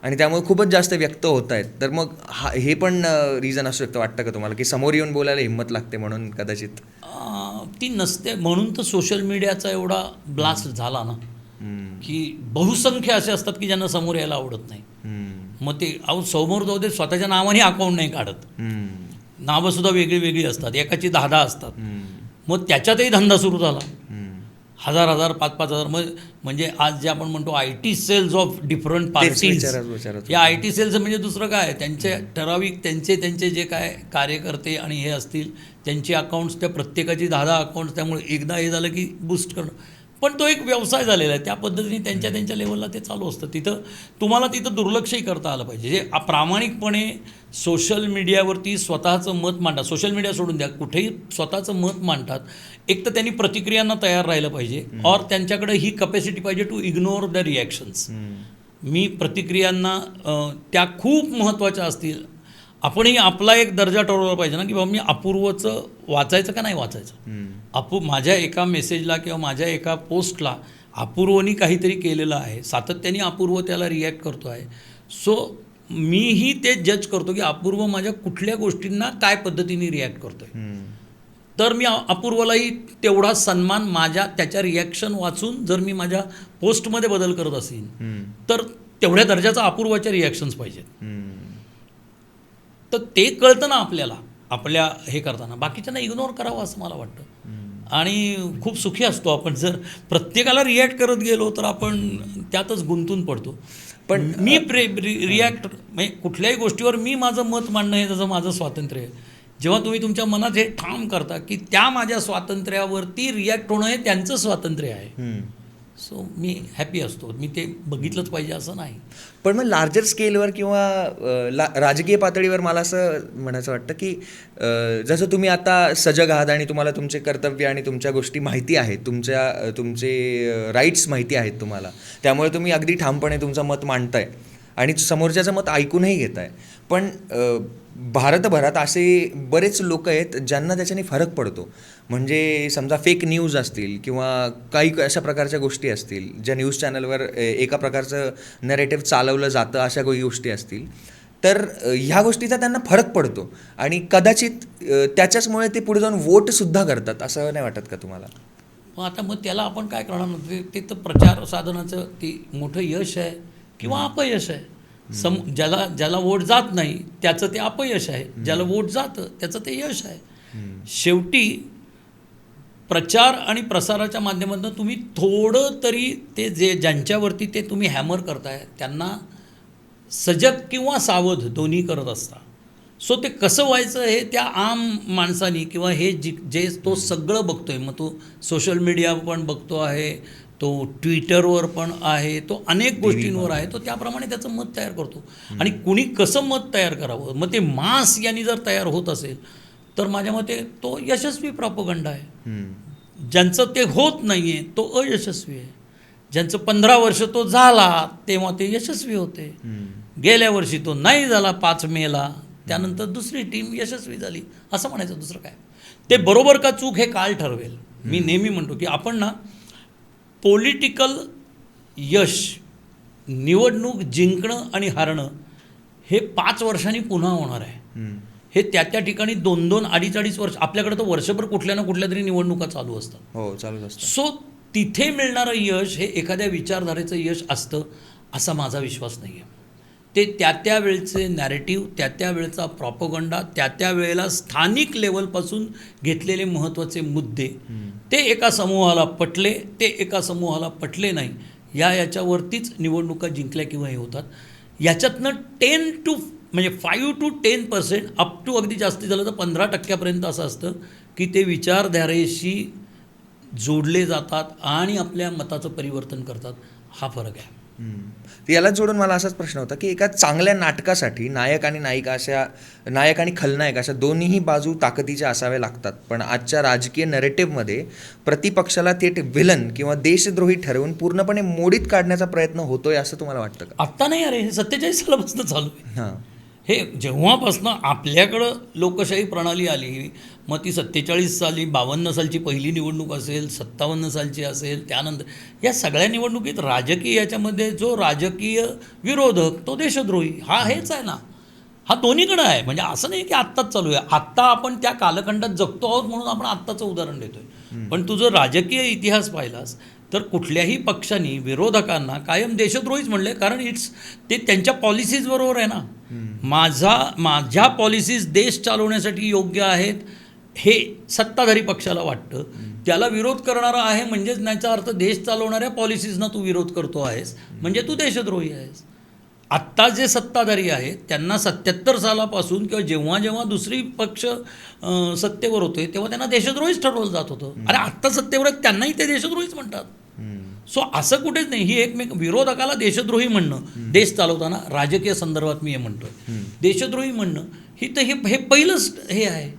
[SPEAKER 2] आणि त्यामुळे खूपच जास्त व्यक्त होत आहेत. तर मग हे पण रिझन असू शकतं वाटतं का तुम्हाला, की समोर येऊन बोलायला हिंमत लागते म्हणून कदाचित?
[SPEAKER 1] ती नसते, म्हणून तर सोशल मीडियाचा एवढा ब्लास्ट झाला ना, की बहुसंख्य असे असतात की ज्यांना समोर यायला आवडत नाही. मग ते समोर जाऊ दे, स्वतःच्या नावाने अकाउंट नाही काढत, नावंसुद्धा वेगळी वेगळी असतात, एकाची 10 असतात. मग त्याच्यातही धंदा सुरू झाला, 1000, 5,000. म्हणजे आज जे आपण म्हणतो IT cells of different parties, या IT सेल्स म्हणजे दुसरं काय, त्यांचे ठराविक त्यांचे जे काय कार्यकर्ते आणि हे असतील, त्यांची अकाउंट्स, त्या प्रत्येकाची 10 अकाउंट्स. त्यामुळे एकदा हे झालं की बूस्ट करणं. पण तो एक व्यवसाय झालेला आहे. त्या पद्धतीने त्यांच्या लेवलला ते चालू असतं. तुम्हाला तिथं दुर्लक्षही करता आलं पाहिजे. जे प्रामाणिकपणे सोशल मीडियावरती स्वतःचं मत मांडतात, सोशल मीडिया सोडून द्या, कुठेही स्वतःचं मत मांडतात, एक तर त्यांनी प्रतिक्रियांना तयार राहिलं पाहिजे, और त्यांच्याकडे ही कपॅसिटी पाहिजे टू इग्नोर द रिॲक्शन्स. मी प्रतिक्रियांना, त्या खूप महत्त्वाच्या असतील. आपणही आपला एक दर्जा ठरवला पाहिजे ना, की बाबा मी अपूर्वचं वाचायचं का नाही वाचायचं. माझ्या एका मेसेजला किंवा माझ्या एका पोस्टला अपूर्वनी काहीतरी केलेलं आहे, सातत्याने अपूर्व त्याला रिॲक्ट करतो आहे. सो मीही ते जज करतो की अपूर्व माझ्या कुठल्या गोष्टींना काय पद्धतीने रिॲक्ट करतो आहे. तर मी अपूर्वलाही तेवढा सन्मान त्याच्या रिॲक्शन वाचून जर मी माझ्या पोस्टमध्ये बदल करत असेल, तर तेवढ्या दर्जाचा अपूर्वाच्या रिॲक्शन्स पाहिजेत. तर ते कळतं ना आपल्याला, आपल्या हे करताना. बाकीच्यांना इग्नोर करावं असं मला वाटतं, आणि खूप सुखी असतो आपण. जर प्रत्येकाला रिॲक्ट करत गेलो तर आपण त्यातच गुंतून पडतो. पण मी रिॲक्ट, म्हणजे कुठल्याही गोष्टीवर मी माझं मत मांडणं हे त्याचं माझं स्वातंत्र्य आहे. जेव्हा तुम्ही तुमच्या मनात हे ठाम करता की त्या माझ्या स्वातंत्र्यावरती रिॲक्ट होणं हे त्यांचं स्वातंत्र्य आहे, सो मी हॅपी असतो. मी ते बघितलंच पाहिजे असं नाही.
[SPEAKER 2] पण मग लार्जर स्केलवर किंवा राजकीय पातळीवर मला असं म्हणायचं वाटतं की जसं तुम्ही आता सजग आहात आणि तुम्हाला तुमचे कर्तव्य आणि तुमच्या गोष्टी माहिती आहेत, तुमचे राईट्स माहिती आहेत तुम्हाला, त्यामुळे तुम्ही अगदी ठामपणे तुमचं मत मांडताय आणि समोरच्याचं मत ऐकूनही घेत आहे. पण भारतभरात असे बरेच लोक आहेत ज्यांना त्याच्याने फरक पडतो. म्हणजे समजा फेक न्यूज असतील किंवा काही अशा प्रकारच्या गोष्टी असतील, ज्या न्यूज चॅनलवर एका प्रकारचं नरेटिव्ह चालवलं जातं, अशा काही गोष्टी असतील, तर ह्या गोष्टीचा त्यांना फरक पडतो आणि कदाचित त्याच्याचमुळे ते पुढे जाऊन वोटसुद्धा करतात. असं नाही वाटत का तुम्हाला?
[SPEAKER 1] मग त्याला आपण काय करणार? ते तर प्रचार साधनाचं ती मोठं यश आहे किंवा अपयश आहे. ज्याला वोट जात नाही त्याचं ते अपयश आहे, ज्याला वोट जातं त्याचं ते यश आहे. शेवटी प्रचार आणि प्रसाराच्या माध्यमातून तुम्ही थोडं तरी ते ज्यांच्यावरती ते तुम्ही हॅमर करताय त्यांना सजग किंवा सावध दोन्ही करत असता. सो ते कसं व्हायचं हे त्या आम माणसानी किंवा हे जे तो सगळं बघतोय, मग तो सोशल मीडिया पण बघतो आहे, तो ट्विटरवर पण आहे, तो अनेक गोष्टींवर आहे, तो त्याप्रमाणे त्याचं मत तयार करतो. आणि कुणी कसं मत तयार करावं, मग ते मास यांनी जर तयार होत असेल तर माझ्या मते तो यशस्वी प्रॉपगंडा आहे. ज्यांचं ते होत नाही आहे तो अयशस्वी आहे. ज्यांचं 15 वर्ष तो झाला तेव्हा ते यशस्वी होते. गेल्या वर्षी तो नाही झाला 5 मेला, त्यानंतर दुसरी टीम यशस्वी झाली, असं म्हणायचं. दुसरं काय, ते बरोबर का चूक हे काळ ठरवेल. मी नेहमी म्हणतो की आपण ना पॉलिटिकल यश, निवडणूक जिंकणं आणि हारणं हे 5 वर्षांनी पुन्हा होणार आहे. हे त्या ठिकाणी 2-2, 2.5 वर्ष, आपल्याकडे तर वर्षभर कुठल्या ना कुठल्या तरी निवडणुका चालू असतात.
[SPEAKER 2] हो, चालूच असतं.
[SPEAKER 1] सो तिथे मिळणारं यश हे एखाद्या विचारधारेचं यश असतं असा माझा विश्वास नाही आहे. ते त्या वेळचे नॅरेटिव्ह, त्या वेळचा प्रॉपगंडा, त्या वेळेला स्थानिक लेवलपासून घेतलेले महत्त्वाचे मुद्दे, ते एका समूहाला पटले, ते एका समूहाला पटले नाही, याच्यावरतीच निवडणुका जिंकल्या किंवा हे होतात. याच्यातनं 5 to 10% अप टू अगदी जास्ती झालं तर 15% असं असतं की ते विचारधारेशी जोडले जातात आणि आपल्या मताचं परिवर्तन करतात. हा फरक आहे.
[SPEAKER 2] याला जोडून मला असाच प्रश्न होता की एका चांगल्या नाटकासाठी नायक आणि नायिका अशा, नायक आणि खलनायक अशा दोन्हीही बाजू ताकदीच्या असाव्या लागतात. पण आजच्या राजकीय नरेटिव्हमध्ये प्रतिपक्षाला थेट विलन किंवा देशद्रोही ठरवून पूर्णपणे मोडीत काढण्याचा प्रयत्न होतोय असं तुम्हाला वाटतं का?
[SPEAKER 1] आत्ता नाही, अरे हे 47 सालापासून चालू आहे.
[SPEAKER 2] हां,
[SPEAKER 1] हे जेव्हापासून आपल्याकडं लोकशाही प्रणाली आली, मग ती 47 साली 52 सालची पहिली निवडणूक असेल, 57 सालची असेल, त्यानंतर या सगळ्या निवडणुकीत राजकीय याच्यामध्ये जो राजकीय विरोधक तो देशद्रोही, हा हेच आहे ना. हा दोन्हीकडं आहे. म्हणजे असं नाही की आत्ताच चालू आहे. आत्ता आपण त्या कालखंडात जगतो आहोत म्हणून आपण आत्ताचं उदाहरण देतोय. पण तू जर राजकीय इतिहास पाहिलास तर कुठल्याही पक्षांनी विरोधकांना कायम देशद्रोहीच म्हणले, कारण ते त्यांच्या पॉलिसीज बरोबर आहे ना. माझ्या पॉलिसीज देश चालवण्यासाठी योग्य आहेत हे सत्ताधारी पक्षाला वाटतं. त्याला विरोध करणारा आहे म्हणजेच त्याचा अर्थ देश चालवणाऱ्या पॉलिसीजना तू विरोध करतो आहेस म्हणजे तू देशद्रोही आहेस. आत्ता जे सत्ताधारी आहेत त्यांना 77 सालापासून किंवा जेव्हा जेव्हा दुसरी पक्ष सत्तेवर होते तेव्हा त्यांना देशद्रोहीच ठरवलं जात होतं. अरे आत्ता सत्तेवर आहेत त्यांनाही ते देशद्रोहीच म्हणतात. सो असं कुठेच नाही. ही एकमेक विरोधकाला देशद्रोही म्हणणं, देश चालवताना राजकीय संदर्भात मी हे म्हणतोय, देशद्रोही म्हणणं ही तर हे पहिलंच हे आहे.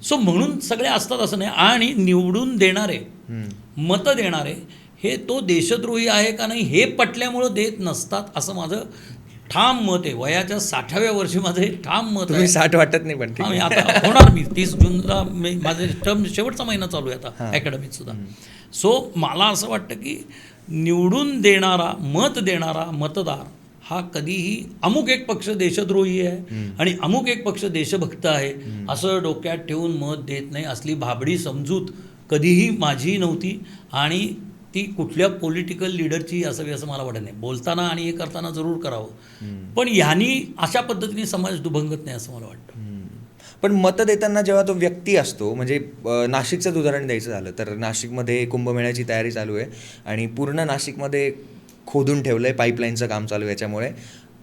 [SPEAKER 1] सो म्हणून सगळे असतात असं नाही. आणि निवडून देणारे, मतं देणारे हे तो देशद्रोही आहे का नाही हे पटल्यामुळं देत नसतात असं माझं ठाम मत आहे. वयाच्या 60व्या वर्षी माझं हे ठाम मत आहे.
[SPEAKER 2] 60 वाटत नाही पण
[SPEAKER 1] मी आता होणार, मी 30 जूनला माझे टर्म शेवटचा महिना चालू आहे आता अकॅडमीत सुद्धा. सो मला असं वाटतं की निवडून देणारा, मत देणारा मतदार हा कधीही अमुक एक पक्ष देशद्रोही आहे आणि अमुक एक पक्ष देशभक्त आहे असं डोक्यात ठेवून मत देत नाही. असली भाबडी समजूत कधीही माझी नव्हती आणि ती कुठल्या पॉलिटिकल लीडरची असावी असं मला वाटत नाही. बोलताना आणि हे करताना जरूर करावं, पण ह्यांनी अशा पद्धतीने समाज दुभंगत नाही असं मला वाटतं.
[SPEAKER 2] पण मतं देताना जेव्हा तो व्यक्ती असतो, म्हणजे नाशिकचंच उदाहरण द्यायचं झालं तर नाशिकमध्ये कुंभमेळ्याची तयारी चालू आहे आणि पूर्ण नाशिकमध्ये खोदून ठेवलं आहे, पाईपलाईनचं काम चालू आहे. याच्यामुळे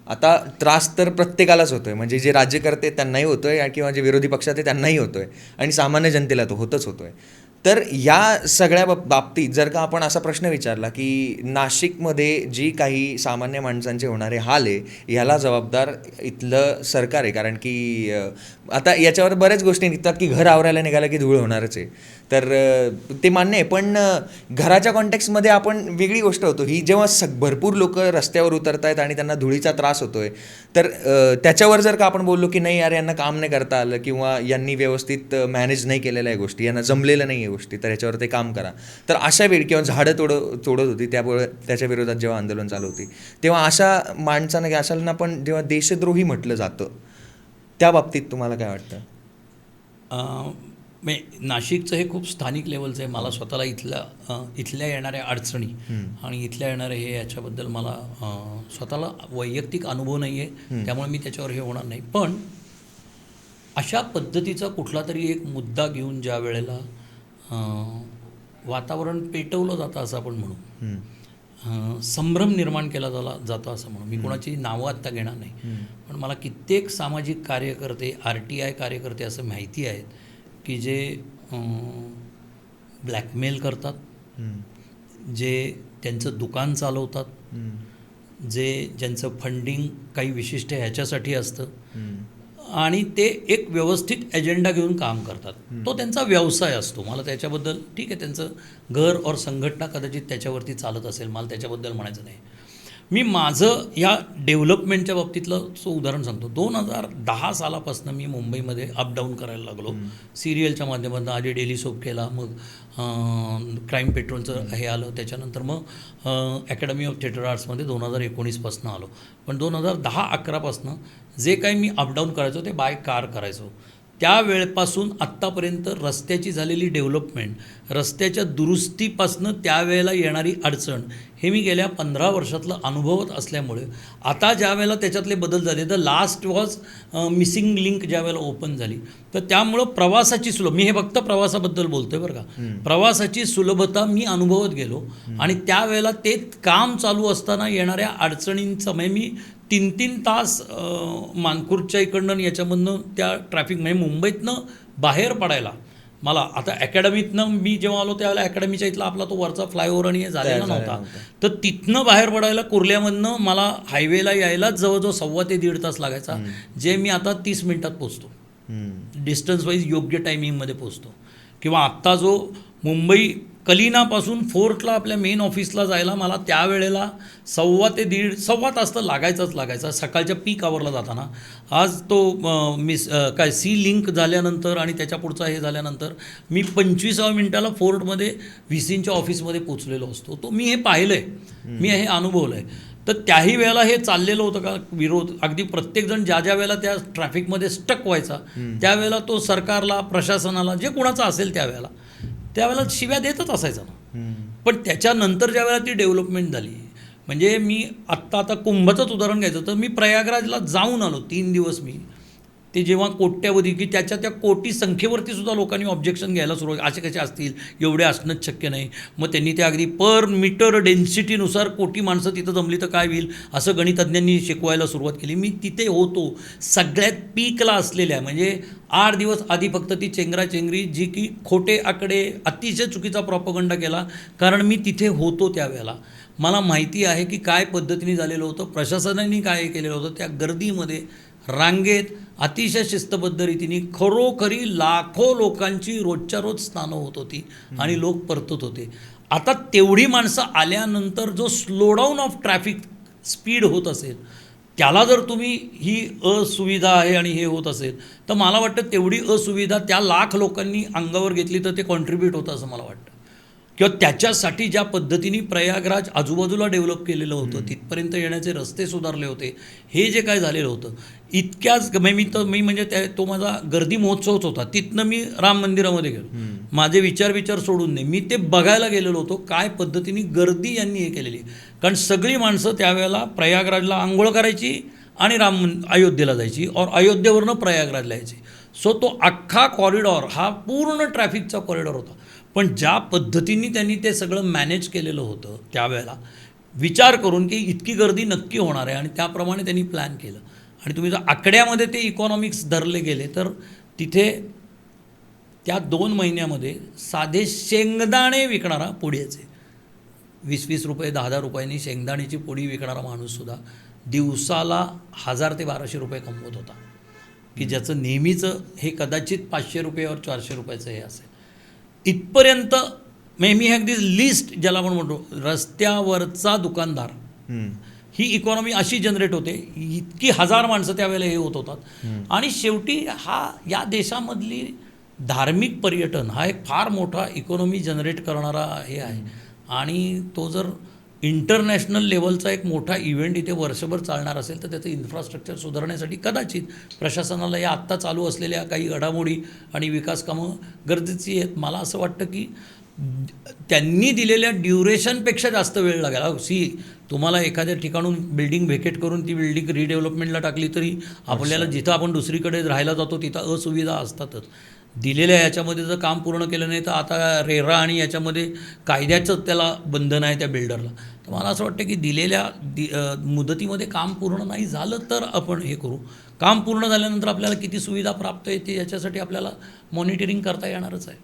[SPEAKER 2] आता त्रास तर प्रत्येकालाच होतो आहे. म्हणजे जे राज्यकर्ते त्यांनाही होतो आहे किंवा जे विरोधी पक्षात आहे त्यांनाही होतो आहे आणि सामान्य जनतेला तो होतच होतो आहे. तर या सगळ्या बाबतीत जर का आपण असा प्रश्न विचारला की नाशिकमध्ये जी काही सामान्य माणसांचे होणारे हाल आहे ह्याला जबाबदार इथलं सरकार आहे, कारण की आता याच्यावर बऱ्याच गोष्टी निघतात की घर आवरायला निघालं की धूळ होणारच आहे. तर ते मान्य आहे, पण घराच्या कॉन्टेक्स्टमध्ये आपण वेगळी गोष्ट होतो. ही जेव्हा भरपूर लोक रस्त्यावर उतरत आहेत आणि त्यांना धुळीचा त्रास होतो आहे तर त्याच्यावर जर का आपण बोललो की नाही यार यांना काम नाही करता आलं किंवा यांनी व्यवस्थित मॅनेज नाही केलेल्या आहे गोष्टी, यांना जमलेलं नाही आहे गोष्टी, तर याच्यावर ते काम करा. तर अशा वेळी किंवा झाडं तोडत होती त्याच्या विरोधात जेव्हा आंदोलन चालू होती तेव्हा अशा माणसांना की अशांना पण जेव्हा देशद्रोही म्हटलं जातं त्या बाबतीत तुम्हाला काय वाटतं?
[SPEAKER 1] नाशिकचं हे खूप स्थानिक लेवलचं आहे. मला स्वतःला इथल्या येणाऱ्या अडचणी आणि इथल्या येणारे हे याच्याबद्दल मला स्वतःला वैयक्तिक अनुभव नाही आहे, त्यामुळे मी त्याच्यावर हे होणार नाही. पण अशा पद्धतीचा कुठला तरी एक मुद्दा घेऊन ज्या वेळेला वातावरण पेटवलं जातं असं आपण म्हणू, संभ्रम निर्माण केला जातो असं म्हणून मी कोणाची नावं आत्ता घेणार नाही. पण मला कित्येक सामाजिक कार्यकर्ते RTI कार्यकर्ते असं माहिती आहेत की जे ब्लॅकमेल करतात, जे त्यांचं दुकान चालवतात, ज्यांचं फंडिंग काही विशिष्ट ह्याच्यासाठी असतं आणि ते एक व्यवस्थित एजेंडा घेऊन काम करतात. तो त्यांचा व्यवसाय असतो. मला त्याच्याबद्दल ठीक आहे, त्यांचं घर और संघटना कदाचित त्याच्यावरती चालत असेल, मला त्याच्याबद्दल म्हणायचं नाही. मी माझं या डेव्हलपमेंटच्या बाबतीतलं उदाहरण सांगतो. 2010 सालापासून मी मुंबईमध्ये अपडाऊन करायला लागलो. सिरियलच्या माध्यमातून आधी डेली सोप केला, मग क्राईम पेट्रोलचं हे आलं, त्याच्यानंतर मग अकॅडमी ऑफ थिएटर आर्ट्समध्ये 2019पासून आलो. पण 2010-11पासून जे काही मी अपडाऊन करायचो ते बाय कार करायचो. त्यावेळेपासून आत्तापर्यंत रस्त्याची झालेली डेव्हलपमेंट, रस्त्याच्या दुरुस्तीपासनं त्यावेळेला येणारी अडचण, हे मी गेल्या 15 वर्षातलं अनुभवत असल्यामुळे आता ज्या वेळेला त्याच्यातले बदल झाले, the last was missing link ज्या वेळेला ओपन झाली, तर त्यामुळं प्रवासाची मी हे फक्त प्रवासाबद्दल बोलतोय बरं का, प्रवासाची सुलभता मी अनुभवत गेलो. आणि त्यावेळेला ते काम चालू असताना येणाऱ्या अडचणींचं म्हणजे मी 3-3 तास मानखुर्दच्या इकडनं याच्यामधनं त्या ट्रॅफिक म्हणजे मुंबईतनं बाहेर पडायला मला आता अकॅडमीतनं मी जेव्हा आलो त्यावेळेला अकॅडमीच्या इथला आपला तो वरचा फ्लायओव्हर आणि हे झालेला नव्हता, तर तिथनं बाहेर पडायला कुर्ल्यामधनं मला हायवेला यायलाच जवळजवळ 1.25 ते 1.5 तास लागायचा, जे मी आता 30 मिनिटात पोचतो. डिस्टन्स वाईज योग्य टायमिंगमध्ये पोचतो. किंवा आत्ता जो मुंबई कलिनापासून फोर्टला आपल्या मेन ऑफिसला जायला मला त्यावेळेला 1.25 ते 1.5 तास तर लागायचा सकाळच्या पीक आवरला जाताना. आज तो सी लिंक झाल्यानंतर आणि त्याच्या पुढचा हे झाल्यानंतर मी 25व्या मिनिटाला फोर्टमध्ये VCच्या ऑफिसमध्ये पोचलेलो असतो. तो मी हे पाहिलं आहे, मी हे अनुभवलं आहे. तर त्याही वेळेला हे चाललेलं होतं का विरोध, अगदी प्रत्येकजण ज्या वेळेला त्या ट्रॅफिकमध्ये स्टक व्हायचा त्यावेळेला तो सरकारला, प्रशासनाला, जे कुणाचं असेल त्यावेळेला शिव्या देतच असायचा ना. पण त्याच्यानंतर ज्या वेळेला ती डेव्हलपमेंट झाली, म्हणजे मी आता कुंभचंच उदाहरण घ्यायचं तर मी प्रयागराजला जाऊन आलो 3 दिवस. मी ते जेव्हा कोट्यावधी की त्या कोटी संख्येवरती सुद्धा लोकांनी ऑब्जेक्शन घ्यायला सुरुवात, असे कसे असतील, एवढे असणंच शक्य नाही. मग त्यांनी ते अगदी पर मीटर डेन्सिटीनुसार कोटी माणसं तिथं जमली तर काय होईल असं गणितज्ञांनी शिकवायला सुरुवात केली. मी तिथे होतो सगळ्यात पीकला असलेल्या, म्हणजे 8 दिवस आधी फक्त ती चेंगराचेंगरी जी की खोटे आकडे, अतिशय चुकीचा प्रॉपगंडा केला, कारण मी तिथे होतो त्यावेळेला. मला माहिती आहे की काय पद्धतीने झालेलं होतं, प्रशासनाने काय केलेलं होतं. त्या गर्दीमध्ये, रांगेत, अतिशय शिस्तबद्ध रीतीने खरोखरी लाखो लोकांची रोजच्या रोज स्नानं होत होती आणि लोक परतत होते. आता तेवढी माणसं आल्यानंतर जो स्लोडाऊन ऑफ ट्रॅफिक स्पीड होत असेल, त्याला जर तुम्ही ही असुविधा आहे आणि हे होत असेल, तर मला वाटतं तेवढी असुविधा त्या लाख लोकांनी अंगावर घेतली तर ते कॉन्ट्रीब्यूट होतं असं मला वाटतं. किंवा त्याच्यासाठी ज्या पद्धतीने प्रयागराज आजूबाजूला डेव्हलप केलेलं होतं, तिथपर्यंत येण्याचे रस्ते सुधारले होते, हे जे काय झालेलं होतं, इतक्याच मी म्हणजे तो माझा गर्दी महोत्सवच होता. तिथनं मी राम मंदिरामध्ये गेलो. माझे विचार सोडून नाही, मी ते बघायला गेलेलो होतो काय पद्धतीने गर्दी यांनी हे केलेली. कारण सगळी माणसं त्यावेळेला प्रयागराजला आंघोळ करायची आणि अयोध्येला जायची, और अयोध्येवरनं प्रयागराजला यायची. सो तो अख्खा कॉरिडॉर हा पूर्ण ट्रॅफिकचा कॉरिडॉर होता. पण ज्या पद्धतीने त्यांनी ते सगळं मॅनेज केलेलं होतं त्यावेळेला, विचार करून की इतकी गर्दी नक्की होणार आहे, आणि त्याप्रमाणे त्यांनी प्लॅन केलं. आणि तुम्ही जर आकड्यामध्ये ते इकॉनॉमिक्स धरले गेले तर तिथे त्या 2 महिन्यामध्ये साधे शेंगदाणे विकणारा पुड्याचे 20-20 रुपये, 10-10 रुपयांनी शेंगदाण्याची पुडी विकणारा माणूससुद्धा दिवसाला 1000 ते 1200 रुपये कमवत होता, की ज्याचं नेहमीचं हे कदाचित 500 रुपये और 400 रुपयाचं हे असेल. इथपर्यंत मी अगदी लिस्ट ज्याला आपण म्हणतो, रस्त्यावरचा दुकानदार, ही इकॉनॉमी अशी जनरेट होते. इतकी 1000 माणसं त्यावेळेला हे होत होतात. आणि शेवटी या देशामधली धार्मिक पर्यटन हा एक फार मोठा इकॉनॉमी जनरेट करणारा हे आहे. आणि तो जर इंटरनॅशनल लेवलचा एक मोठा इव्हेंट इथे वर्षभर चालणार असेल तर त्याचं इन्फ्रास्ट्रक्चर सुधारण्यासाठी कदाचित प्रशासनाला या आत्ता चालू असलेल्या काही घडामोडी आणि विकास कामं गरजेची आहेत. मला असं वाटतं की त्यांनी दिलेल्या ड्युरेशनपेक्षा जास्त वेळ लागेल. तुम्हाला एखाद्या ठिकाणून बिल्डिंग व्हेकेट करून ती बिल्डिंग रिडेव्हलपमेंटला टाकली तरी आपल्याला जिथं आपण दुसरीकडे राहायला जातो तिथं असुविधा असतातच. दिलेल्या याच्यामध्ये जर काम पूर्ण केलं नाही तर आता रेरा आणि याच्यामध्ये कायद्याचं त्याला बंधन आहे त्या बिल्डरला. तर मला असं वाटतं की दिलेल्या मुदतीमध्ये काम पूर्ण नाही झालं तर आपण हे करू. काम पूर्ण झाल्यानंतर आपल्याला किती सुविधा प्राप्त येते याच्यासाठी आपल्याला मॉनिटरिंग करता येणारच आहे.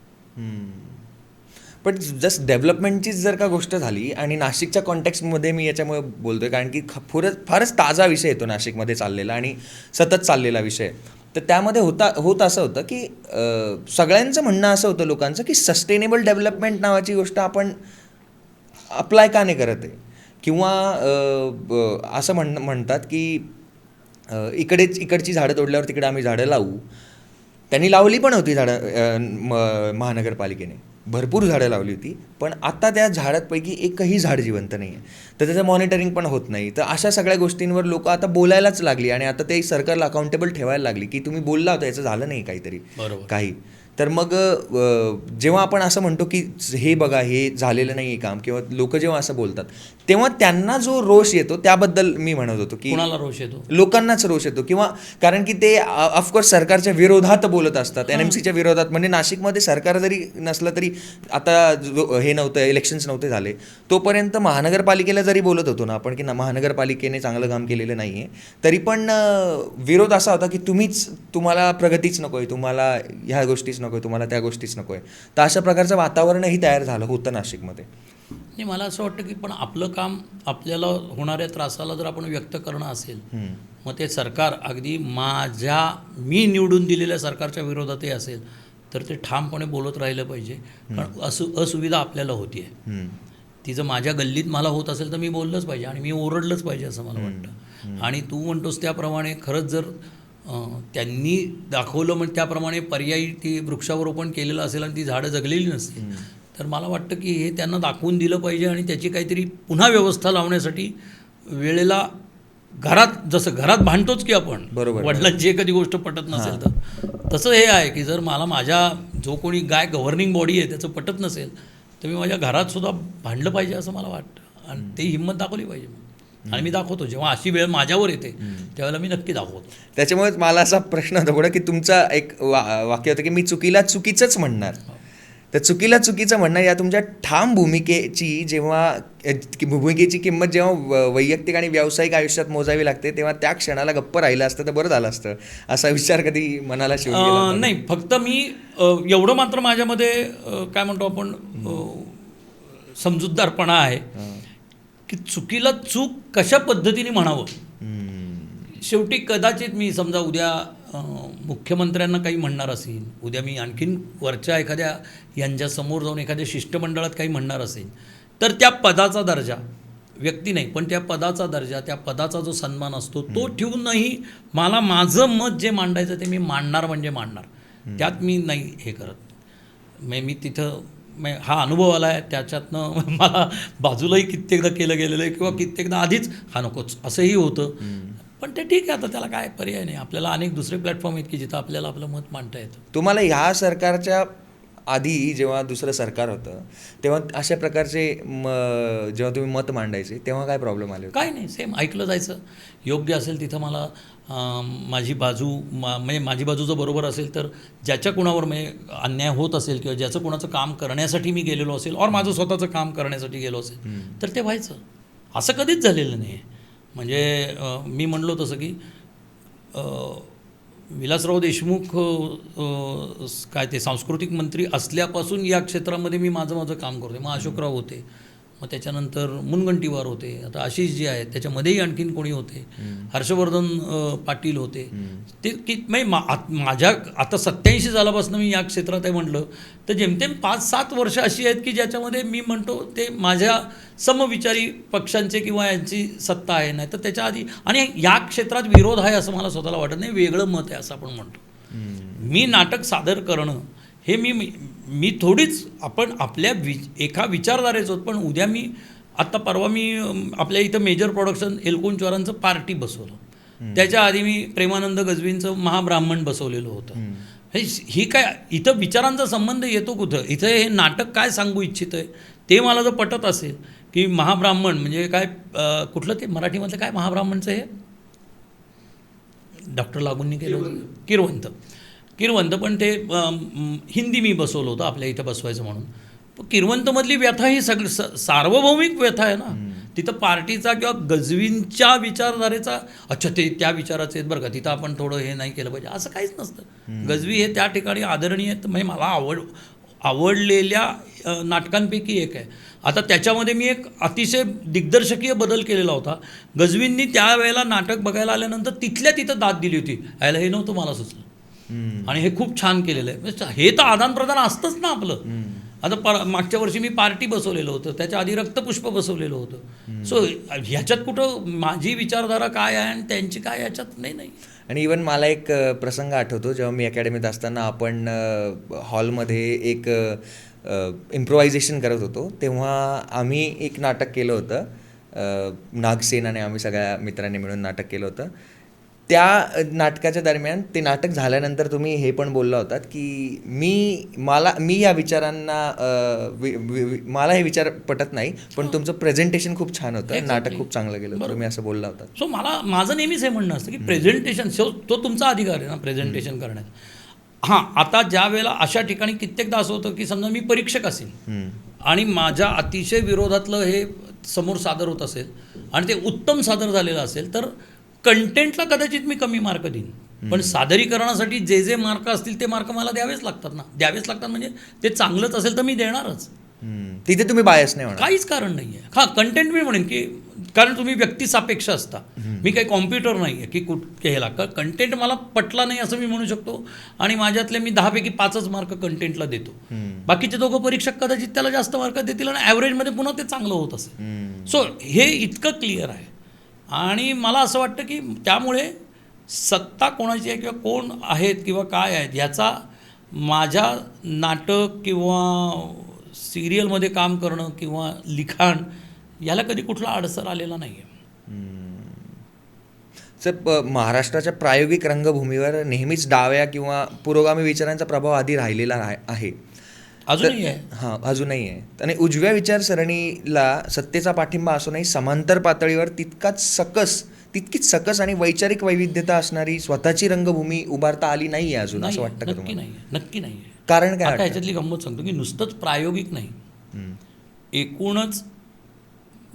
[SPEAKER 2] पण जस्ट डेव्हलपमेंटचीच जर का गोष्ट झाली आणि नाशिकच्या कॉन्टेक्स्टमध्ये मी याच्यामुळे बोलतोय कारण की फारच ताजा विषय येतो नाशिकमध्ये चाललेला आणि सतत चाललेला विषय. तर त्यामध्ये होत असं होतं की सगळ्यांचं म्हणणं असं होतं लोकांचं की सस्टेनेबल डेव्हलपमेंट नावाची गोष्ट आपण अप्लाय का नाही करत आहे किंवा असं म्हणतात की इकडची झाडं तोडल्यावर तिकडे आम्ही झाडं लावू. त्यांनी लावली पण होती झाडं महानगरपालिकेने भरपूर झाडं लावली होती पण आता त्या झाडांपैकी एकही झाड जिवंत नाही आहे. तर त्याचं मॉनिटरिंग पण होत नाही. तर अशा सगळ्या गोष्टींवर लोक आता बोलायलाच लागली आणि आता ते सरकारला अकाउंटेबल ठेवायला लागली की तुम्ही बोलला होता याचं झालं नाही काहीतरी काही. तर मग जेव्हा आपण असं म्हणतो की हे बघा हे झालेलं नाही आहे काम किंवा लोक जेव्हा असं बोलतात तेव्हा त्यांना जो रोष येतो त्याबद्दल मी म्हणत होतो की
[SPEAKER 1] कोणाला रोष येतो?
[SPEAKER 2] लोकांनाच रोष येतो किंवा कारण की ते ऑफकोर्स सरकारच्या विरोधात बोलत असतात. NMCच्या विरोधात. म्हणजे नाशिकमध्ये सरकार जरी नसलं तरी आता हे नव्हतं इलेक्शन्स नव्हते झाले तोपर्यंत महानगरपालिकेला जरी बोलत होतो ना आपण की महानगरपालिकेने चांगलं काम केलेलं नाही आहे तरी पण विरोध असा होता की तुम्हाला प्रगतीच नको आहे तुम्हाला ह्या गोष्टीच नको आहे तुम्हाला त्या गोष्टीच नको आहे. तर अशा प्रकारचं वातावरणही तयार झालं होतं नाशिकमध्ये.
[SPEAKER 1] नाही मला असं वाटतं की पण आपलं काम आपल्याला होणाऱ्या त्रासाला जर आपण व्यक्त करणं असेल मग ते सरकार अगदी मी निवडून दिलेल्या सरकारच्या विरोधातही असेल तर ते ठामपणे बोलत राहिलं पाहिजे. कारण असुविधा आपल्याला होती आहे ती जर माझ्या गल्लीत मला होत असेल तर मी बोललंच पाहिजे आणि मी ओरडलंच पाहिजे असं मला वाटतं. आणि तू म्हणतोस त्याप्रमाणे खरंच जर त्यांनी दाखवलं म्हणजे त्याप्रमाणे पर्यायी ती वृक्षारोपण केलेलं असेल आणि ती झाडं जगलेली नसतील तर मला वाटतं की हे त्यांना दाखवून दिलं पाहिजे आणि त्याची काहीतरी पुन्हा व्यवस्था लावण्यासाठी वेळेला जसं घरात भांडतोच की आपण वडिलांची एखादी गोष्ट पटत नसेल तर तसं हे आहे की जर मला माझ्या जो कोणी गव्हर्निंग बॉडी आहे त्याचं पटत नसेल तर मी माझ्या घरात सुद्धा भांडलं पाहिजे असं मला वाटतं आणि ते हिंमत दाखवली पाहिजे. आणि मी दाखवतो जेव्हा अशी वेळ माझ्यावर येते त्यावेळेला मी नक्की दाखवतो.
[SPEAKER 2] त्याच्यामुळे मला असा प्रश्न होता पुढे की तुमचा एक वाक्य होतं की मी चुकीला चुकीचंच म्हणणार. तर चुकीला चुकीचं म्हणणं या तुमच्या ठाम भूमिकेची किंमत जेव्हा वैयक्तिक आणि व्यावसायिक आयुष्यात मोजावी लागते तेव्हा त्या क्षणाला गप्प राहिलं असतं तर बरं झालं असतं असा विचार कधी मनाला शिवून
[SPEAKER 1] नाही. फक्त मी एवढं मात्र माझ्यामध्ये काय म्हणतो आपण समजूतदारपणा आहे की चुकीला चूक कशा पद्धतीने म्हणावं. शेवटी कदाचित मी समजा उद्या मुख्यमंत्र्यांना काही म्हणणार असेल उद्या मी आणखीन वरच्या एखाद्या यांच्यासमोर जाऊन एखाद्या शिष्टमंडळात काही म्हणणार असेल तर त्या पदाचा दर्जा व्यक्ती नाही पण त्या पदाचा दर्जा त्या पदाचा जो सन्मान असतो तो ठेवूनही मला माझं मत जे मांडायचं ते मी मांडणार म्हणजे मांडणार. त्यात मी नाही हे करत. मी तिथं हा अनुभव आला आहे त्याच्यातनं मला बाजूलाही कित्येकदा केलं गेलेलं आहे किंवा कित्येकदा आधीच हा नकोच असंही होतं. पण ते ठीक आहे आता त्याला काय पर्याय नाही. आपल्याला अनेक दुसरे प्लॅटफॉर्म आहेत की जिथं आपल्याला आपलं मत मांडता येतं.
[SPEAKER 2] तुम्हाला ह्या सरकारच्या आधी जेव्हा दुसरं सरकार होतं तेव्हा अशा प्रकारचे जेव्हा तुम्ही मत मांडायचे तेव्हा काय प्रॉब्लेम आले?
[SPEAKER 1] काय नाही सेम ऐकलं जायचं. योग्य असेल तिथं मला माझी बाजू जर बरोबर असेल तर ज्याच्या कुणावर म्हणजे अन्याय होत असेल किंवा ज्याचं कुणाचं काम करण्यासाठी मी गेलेलो असेल और माझं स्वतःचं काम करण्यासाठी गेलो असेल तर ते व्हायचं. असं कधीच झालेलं नाही. म्हणजे मी म्हणलो तसं की विलासराव देशमुख काय ते सांस्कृतिक मंत्री असल्यापासून या क्षेत्रामध्ये मी माझं काम करतो. मग अशोकराव होते मग त्याच्यानंतर मुनगंटीवार होते आता आशिष जी आहेत त्याच्यामध्येही आणखीन कोणी होते हर्षवर्धन पाटील होते ते की माझ्या आता 87 झाल्यापासून मी या क्षेत्रात आहे म्हटलं तर जेमतेम 5-7 वर्ष अशी आहेत की ज्याच्यामध्ये मी म्हणतो ते माझ्या समविचारी पक्षांचे किंवा यांची सत्ता आहे. नाही तर त्याच्या आधी आणि या क्षेत्रात विरोध आहे असं मला स्वतःला वाटत नाही. वेगळं मत आहे असं आपण म्हणतो. मी नाटक सादर करणं हे मी थोडीच आपण आपल्या एका विचारधारेचं होत. पण उद्या आत्ता परवा मी आपल्या इथं मेजर प्रोडक्शन एलकुंचवारांचं पार्टी बसवलं. त्याच्या आधी मी प्रेमानंद गजवींचं महाब्राह्मण बसवलेलं होतं. ही काय इथं विचारांचा संबंध येतो कुठं? इथं हे नाटक काय सांगू इच्छित आहे ते मला जर पटत असेल की महाब्राह्मण म्हणजे काय कुठलं ते मराठीमधलं काय महाब्राह्मणचं हे डॉक्टर लागूंनी केलं किरवंत किरवंत, पण ते हिंदी मी बसवलं होतं आपल्या इथं बसवायचं म्हणून. पण किरवंतमधली व्यथा ही सार्वभौमिक व्यथा आहे ना. तिथं पार्टीचा किंवा गजवींच्या विचारधारेचा अच्छा ते त्या विचाराचे आहेत बरं का, तिथं आपण थोडं हे नाही केलं पाहिजे असं काहीच नसतं. गजवी हे त्या ठिकाणी आदरणीय आहेत. म्हणजे मला आवडलेल्या नाटकांपैकी एक आहे. आता त्याच्यामध्ये मी एक अतिशय दिग्दर्शकीय बदल केलेला होता. गजवींनी त्यावेळेला नाटक बघायला आल्यानंतर तिथल्या तिथं दाद दिली होती, यायला हे नव्हतं मला सुचलं आणि हे खूप छान केलेलं आहे. म्हणजे हे तर आदानप्रदान असतंच ना आपलं. आता मागच्या वर्षी मी पार्टी बसवलेलं होतं, त्याच्या आधी रक्तपुष्प बसवलेलं होतं. सो ह्याच्यात कुठं माझी विचारधारा काय आहे आणि त्यांची काय ह्याच्यात नाही.
[SPEAKER 2] आणि इवन मला एक प्रसंग आठवतो, जेव्हा मी अकॅडमीत असताना आपण हॉलमध्ये एक इम्प्रोव्हायझेशन करत होतो, तेव्हा आम्ही एक नाटक केलं होतं. नागसेन आणि आम्ही सगळ्या मित्रांनी मिळून नाटक केलं होतं. त्या नाटकाच्या दरम्यान ते नाटक झाल्यानंतर तुम्ही हे पण बोलला होतात की मी या विचारांना मला हे विचार पटत नाही, पण तुमचं प्रेझेंटेशन खूप छान होतं, नाटक खूप चांगलं गेलं, तुम्ही असं बोलला होता.
[SPEAKER 1] सो माझं नेहमीच हे म्हणणं असतं की प्रेझेंटेशन तो तुमचा अधिकार आहे ना प्रेझेंटेशन करण्यात. हां, आता ज्या वेळेला अशा ठिकाणी कित्येकदा असं होतं की समजा मी परीक्षक असेल आणि माझ्या अतिशय विरोधातलं हे समोर सादर होत असेल आणि ते उत्तम सादर झालेलं असेल तर कंटेंटला कदाचित मी कमी मार्क देईन, पण सादरीकरणासाठी जे मार्क असतील ते मार्क मला द्यावेच लागतात म्हणजे ते चांगलंच असेल तर मी देणारच.
[SPEAKER 2] तिथे तुम्ही बायस नाही होणार,
[SPEAKER 1] काहीच कारण नाही आहे. हां, कंटेंट मी म्हणेन की कारण तुम्ही व्यक्तिसापेक्ष असता, मी काही कॉम्प्युटर नाही आहे की ह्याला कंटेंट मला पटला नाही असं मी म्हणू शकतो आणि माझ्यातले मी 10 पैकी 5च मार्क कंटेंटला देतो. बाकीचे दोघं परीक्षक कदाचित त्याला जास्त मार्क देतील आणि ॲव्हरेजमध्ये पुन्हा ते चांगलं होत असेल. सो हे इतकं क्लिअर आहे आणि मला असं वाटतं की त्यामुळे सत्ता कोणाची आहे किंवा कोण आहेत किंवा काय आहेत ह्याचा माझ्या नाटक किंवा सिरियलमध्ये काम करणं किंवा लिखाण याला कधी कुठला अडसर आलेला नाही आहे.
[SPEAKER 2] सर, महाराष्ट्राच्या प्रायोगिक रंगभूमीवर नेहमीच डाव्या किंवा पुरोगामी विचारांचा प्रभाव आधी राहिलेला आहे,
[SPEAKER 1] अजूनही आहे.
[SPEAKER 2] हां, अजूनही आहे. आणि उजव्या विचारसरणीला सत्तेचा पाठिंबा असूनही समांतर पातळीवर तितकीच सकस आणि वैचारिक वैविध्यता असणारी स्वतःची रंगभूमी उभारता आली नाही आहे अजून, असं वाटतं का तुम्हाला?
[SPEAKER 1] नक्की नाही आहे.
[SPEAKER 2] कारण काय?
[SPEAKER 1] आता ह्याच्यातली गंमत सांगतो की नुसतंच प्रायोगिक नाही, एकूणच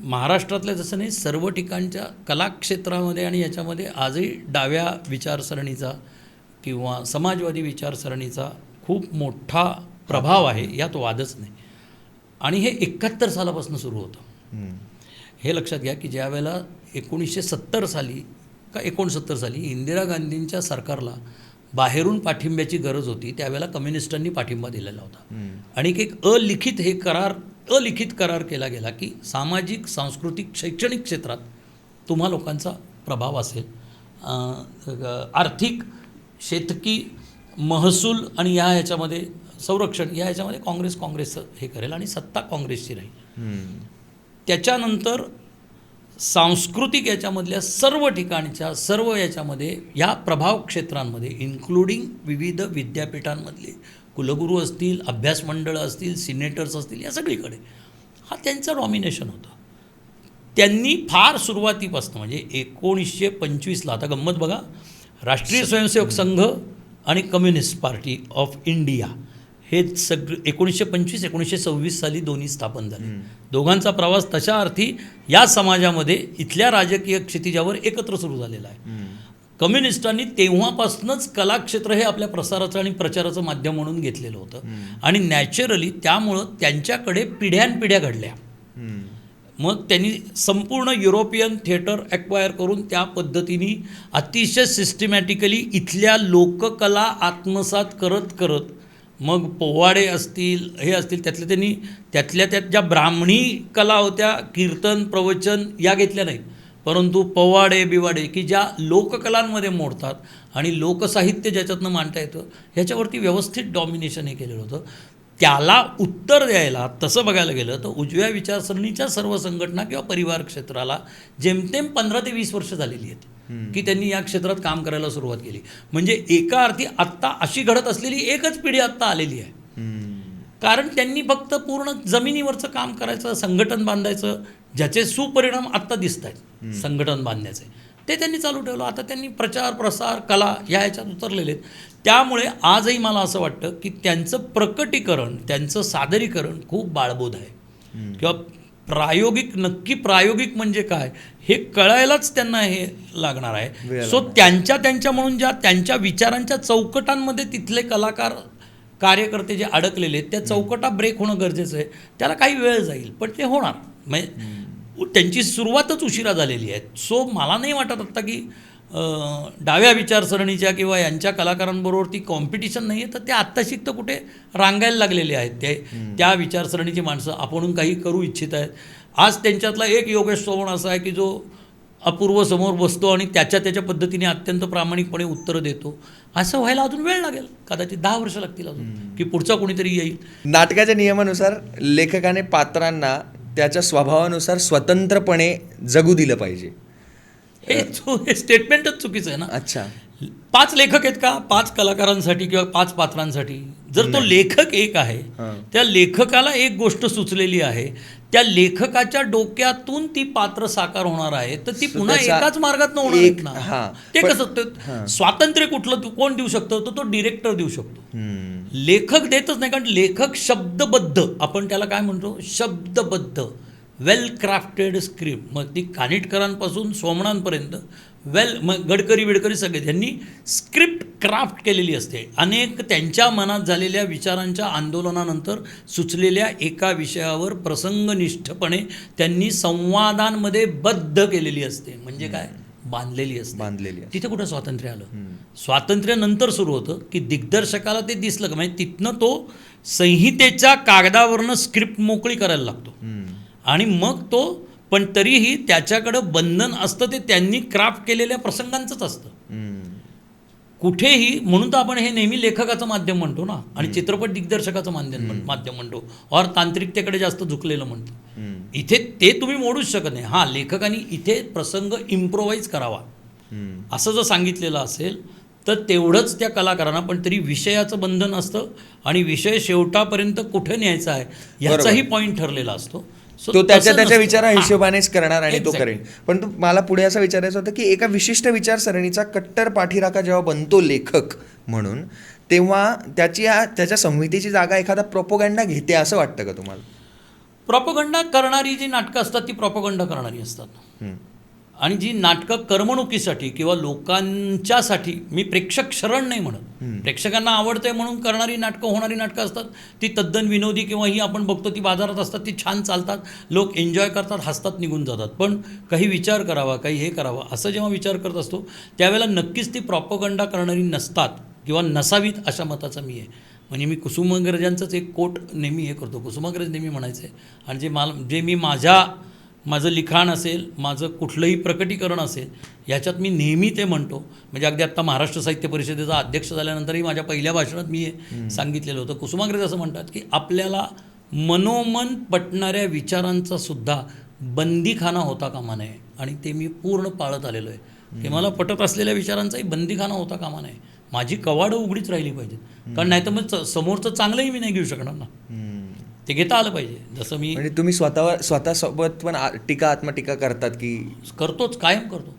[SPEAKER 1] महाराष्ट्रातल्या जसं नाही सर्व ठिकाणच्या कलाक्षेत्रामध्ये आणि याच्यामध्ये आजही डाव्या विचारसरणीचा किंवा समाजवादी विचारसरणीचा खूप मोठा प्रभाव आहे, यात वादच नाही. आणि हे 71 सालापासून सुरू होतं. हे लक्षात घ्या की ज्या वेळेला 1970 साली का 69 साली इंदिरा गांधींच्या सरकारला बाहेरून पाठिंब्याची गरज होती, त्यावेळेला कम्युनिस्टांनी पाठिंबा दिलेला होता आणि एक अलिखित करार केला गेला की सामाजिक, सांस्कृतिक, शैक्षणिक क्षेत्रात तुम्हा लोकांचा प्रभाव असेल, आर्थिक, शेतकी, महसूल आणि या ह्याच्यामध्ये संरक्षण या ह्याच्यामध्ये काँग्रेसचं हे करेल आणि सत्ता काँग्रेसची राहील. त्याच्यानंतर सांस्कृतिक याच्यामधल्या सर्व ठिकाणच्या सर्व याच्यामध्ये या प्रभाव क्षेत्रांमध्ये इन्क्लुडिंग विविध विद्यापीठांमधले कुलगुरू असतील, अभ्यास मंडळं असतील, सिनेटर्स असतील, या सगळीकडे हा त्यांचं डॉमिनेशन होतं. त्यांनी फार सुरुवातीपासून म्हणजे 1925ला आता गंमत बघा, राष्ट्रीय स्वयंसेवक संघ आणि कम्युनिस्ट पार्टी ऑफ इंडिया हे सगळं 1925-1926 साली दोन्ही स्थापन झाले. दोघांचा प्रवास तशा अर्थी या समाजामध्ये इथल्या राजकीय क्षितिजावर एकत्र सुरू झालेला आहे. कम्युनिस्टांनी तेव्हापासूनच कलाक्षेत्र हे आपल्या प्रसाराचं आणि प्रचाराचं माध्यम म्हणून घेतलेलं होतं आणि नॅचरली त्यामुळं त्यांच्याकडे पिढ्यानपिढ्या घडल्या. मग त्यांनी संपूर्ण युरोपियन थिएटर ॲक्वायर करून त्या पद्धतीने अतिशय सिस्टमॅटिकली इथल्या लोककला आत्मसात करत मग पोवाडे असतील, हे असतील, त्यातल्या ज्या ब्राह्मणी कला होत्या, कीर्तन, प्रवचन या घेतल्या नाहीत, परंतु पोवाडे बिवाडे की ज्या लोककलांमध्ये मोडतात आणि लोकसाहित्य ज्याच्यातनं मांडता येतं ह्याच्यावरती व्यवस्थित डॉमिनेशन हे केलेलं होतं. त्याला उत्तर द्यायला तसं बघायला गेलं तर उजव्या विचारसरणीच्या सर्व संघटना किंवा परिवार क्षेत्राला जेमतेम 15 ते 20 वर्ष झालेली आहेत की त्यांनी या क्षेत्रात काम करायला सुरुवात केली. म्हणजे एका अर्थी आत्ता अशी घडत असलेली एकच पिढी आत्ता आलेली आहे, कारण त्यांनी फक्त पूर्ण जमिनीवरचं काम करायचं, संघटन बांधायचं, ज्याचे सुपरिणाम आत्ता दिसत आहेत संघटन बांधण्याचे. ते त्यांनी चालू ठेवलं. आता त्यांनी प्रचार प्रसार कला ह्याच्यात उतरलेले आहेत. त्यामुळे आजही मला असं वाटतं की त्यांचं प्रकटीकरण, त्यांचं सादरीकरण खूप बाळबोध आहे किंवा नक्की प्रायोगिक म्हणजे काय हे कळायलाच त्यांना हे लागणार आहे. सो त्यांच्या म्हणून ज्या त्यांच्या विचारांच्या चौकटांमध्ये तिथले कलाकार कार्यकर्ते जे अडकलेले आहेत त्या चौकटा ब्रेक होणं गरजेचं आहे. त्याला काही वेळ जाईल पण ते होणार. म्हणजे त्यांची सुरुवातच उशिरा झालेली आहे. सो मला नाही वाटत आत्ता की डाव्या विचारसरणीच्या किंवा यांच्या कलाकारांबरोबर ती कॉम्पिटिशन नाही आहे, तर ते आत्ताशिक तर कुठे रांगायला लागलेले आहेत त्या विचारसरणीची माणसं. आपण काही करू इच्छित आहेत. आज त्यांच्यातला एक योगेश सोमण असा आहे की जो अपूर्व समोर बसतो आणि त्याच्या पद्धतीने अत्यंत प्रामाणिकपणे उत्तरं देतो. असं व्हायला अजून वेळ लागेल, कदाचित 10 वर्ष लागतील अजून की पुढचा कोणीतरी येईल.
[SPEAKER 2] नाटकाच्या नियमानुसार लेखकाने पात्रांना त्याच्या स्वभावानुसार स्वतंत्रपणे जगू दिलं पाहिजे.
[SPEAKER 1] हे स्टेटमेंटच चुकीचं आहे ना.
[SPEAKER 2] अच्छा,
[SPEAKER 1] 5 लेखक आहेत का 5 कलाकारांसाठी किंवा 5 पात्रांसाठी? जर तो लेखक एक आहे, त्या लेखकाला एक गोष्ट सुचलेली आहे, त्या लेखकाच्या डोक्यातून ती पात्र साकार होणार आहे, तर ती पुन्हा एकाच मार्गात होणार ना. ते कसं स्वातंत्र्य कुठलं कोण देऊ शकतो? तो डिरेक्टर देऊ शकतो. लेखक देतच नाही, कारण लेखक शब्दबद्ध, आपण त्याला काय म्हणतो, शब्दबद्ध वेल क्राफ्टेड स्क्रिप्ट. मग ती कानिटकरांपासून सोमणांपर्यंत मग गडकरी सगळे त्यांनी स्क्रिप्ट क्राफ्ट केलेली असते. अनेक त्यांच्या मनात झालेल्या विचारांच्या आंदोलनानंतर सुचलेल्या एका विषयावर प्रसंगनिष्ठपणे त्यांनी संवादांमध्ये बद्ध केलेली असते. म्हणजे काय, बांधलेली असते. तिथे कुठं स्वातंत्र्य आलं? स्वातंत्र्य नंतर सुरू होतं की दिग्दर्शकाला ते दिसलं का, म्हणजे तिथनं तो संहितेच्या कागदावरनं स्क्रिप्ट मोकळी करायला लागतो आणि मग तो, पण तरीही त्याच्याकडं बंधन असतं ते त्यांनी क्राफ्ट केलेल्या प्रसंगांचंच असतं. कुठेही, म्हणून तर आपण हे नेहमी लेखकाचं माध्यम म्हणतो ना, आणि चित्रपट दिग्दर्शकाचं माध्यम म्हणतो, और तांत्रिकतेकडे जास्त झुकलेलं म्हणतो. इथे ते तुम्ही मोडूच शकत नाही. हां, लेखकांनी इथे प्रसंग इम्प्रोवाइज करावा असं जर सांगितलेलं असेल तर तेवढंच त्या कलाकारांना, पण तरी विषयाचं बंधन असतं आणि विषय शेवटापर्यंत कुठे न्यायचा आहे याचाही पॉईंट ठरलेला असतो.
[SPEAKER 2] तो त्याच्या विचारा हिशोबानेच करणार आणि तो करेल. पण मला पुढे असं विचारायचं होतं की एका विशिष्ट विचारसरणीचा कट्टर पाठीराखा जेव्हा बनतो लेखक म्हणून, तेव्हा त्याच्या संहितेची जागा एखादा प्रोपोगंडा घेते असं वाटतं का तुम्हाला?
[SPEAKER 1] प्रोपोगंडा करणारी जी नाटकं असतात ती प्रोपोगंडा करणारी असतात, आणि जी नाटकं करमणुकीसाठी किंवा लोकांच्यासाठी, मी प्रेक्षक शरण नाही म्हणत, प्रेक्षकांना आवडतंय म्हणून करणारी नाटकं, होणारी नाटकं असतात ती तद्दन विनोदी, किंवा ही आपण बघतो ती बाजारात असतात, ती छान चालतात, लोक एन्जॉय करतात, हसतात, निघून जातात. पण काही विचार करावा, काही हे करावं असं जेव्हा विचार करत असतो त्यावेळेला नक्कीच ती प्रोपोगंडा करणारी नसतात किंवा नसावीत अशा मताचा मी आहे. म्हणजे मी कुसुमाग्रजांचंच एक कोट नेहमी हे करतो. कुसुमाग्रज नेहमी म्हणायचे, आणि जे मी माझं लिखाण असेल, माझं कुठलंही प्रकटीकरण असेल, याच्यात मी नेहमी ते म्हणतो. म्हणजे अगदी आत्ता महाराष्ट्र साहित्य परिषदेचा अध्यक्ष झाल्यानंतरही माझ्या पहिल्या भाषणात मी हे सांगितलेलं होतं. कुसुमाग्रज असं म्हणतात की आपल्याला मनोमन पटणाऱ्या विचारांचा सुद्धा बंदीखाना होता कामा नये, आणि ते मी पूर्ण पाळत आलेलो आहे की मला पटत असलेल्या विचारांचाही बंदीखाना होता कामा नये. माझी कवाडं उघडीच राहिली पाहिजेत, कारण नाही तर मग समोरचं चांगलंही मी नाही घेऊ शकणार ना. ते घेता आलं पाहिजे. जसं मी,
[SPEAKER 2] म्हणजे तुम्ही स्वतःसोबत पण आत्मटीका करतात की?
[SPEAKER 1] करतोच, कायम करतो.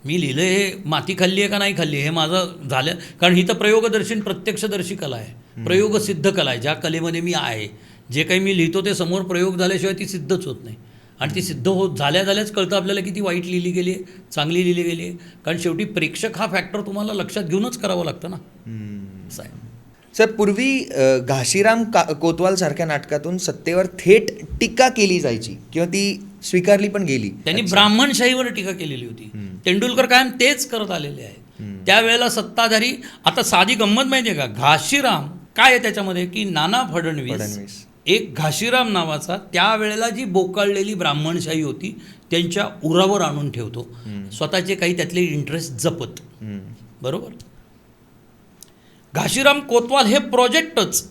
[SPEAKER 1] मी लिहिलं हे माती खाल्ली आहे का नाही खाल्ली हे माझं झालं, कारण ही तर प्रयोगदर्शी प्रत्यक्षदर्शी कला आहे, प्रयोगसिद्ध कला आहे. ज्या कलेमध्ये मी आहे, जे काही मी लिहितो ते समोर प्रयोग झाल्याशिवाय ती सिद्धच होत नाही. आणि ती सिद्ध झाल्याच कळतं आपल्याला की ती वाईट लिहिली गेली आहे, चांगली लिहिली गेली आहे. कारण शेवटी प्रेक्षक हा फॅक्टर तुम्हाला लक्षात घेऊनच करावं लागतं ना. असं आहे.
[SPEAKER 2] सर, पूर्वी घाशीराम कोतवाल सारख्या नाटकातून सत्तेवर थेट टीका केली जायची किंवा ती स्वीकारली पण गेली.
[SPEAKER 1] त्यांनी ब्राह्मणशाहीवर टीका केलेली होती. तेंडुलकर कायम तेच करत आलेले आहेत. त्यावेळेला सत्ताधारी, आता साधी गंमत माहिती आहे का, घाशीराम काय आहे त्याच्यामध्ये की नाना फडणवीस एक घाशीराम नावाचा त्यावेळेला जी बोकाळलेली ब्राह्मणशाही होती त्यांच्या उरावर आणून ठेवतो, स्वतःचे काही त्यातले इंटरेस्ट जपत. बरोबर. घाशीराम कोतवाल हे प्रोजेक्टच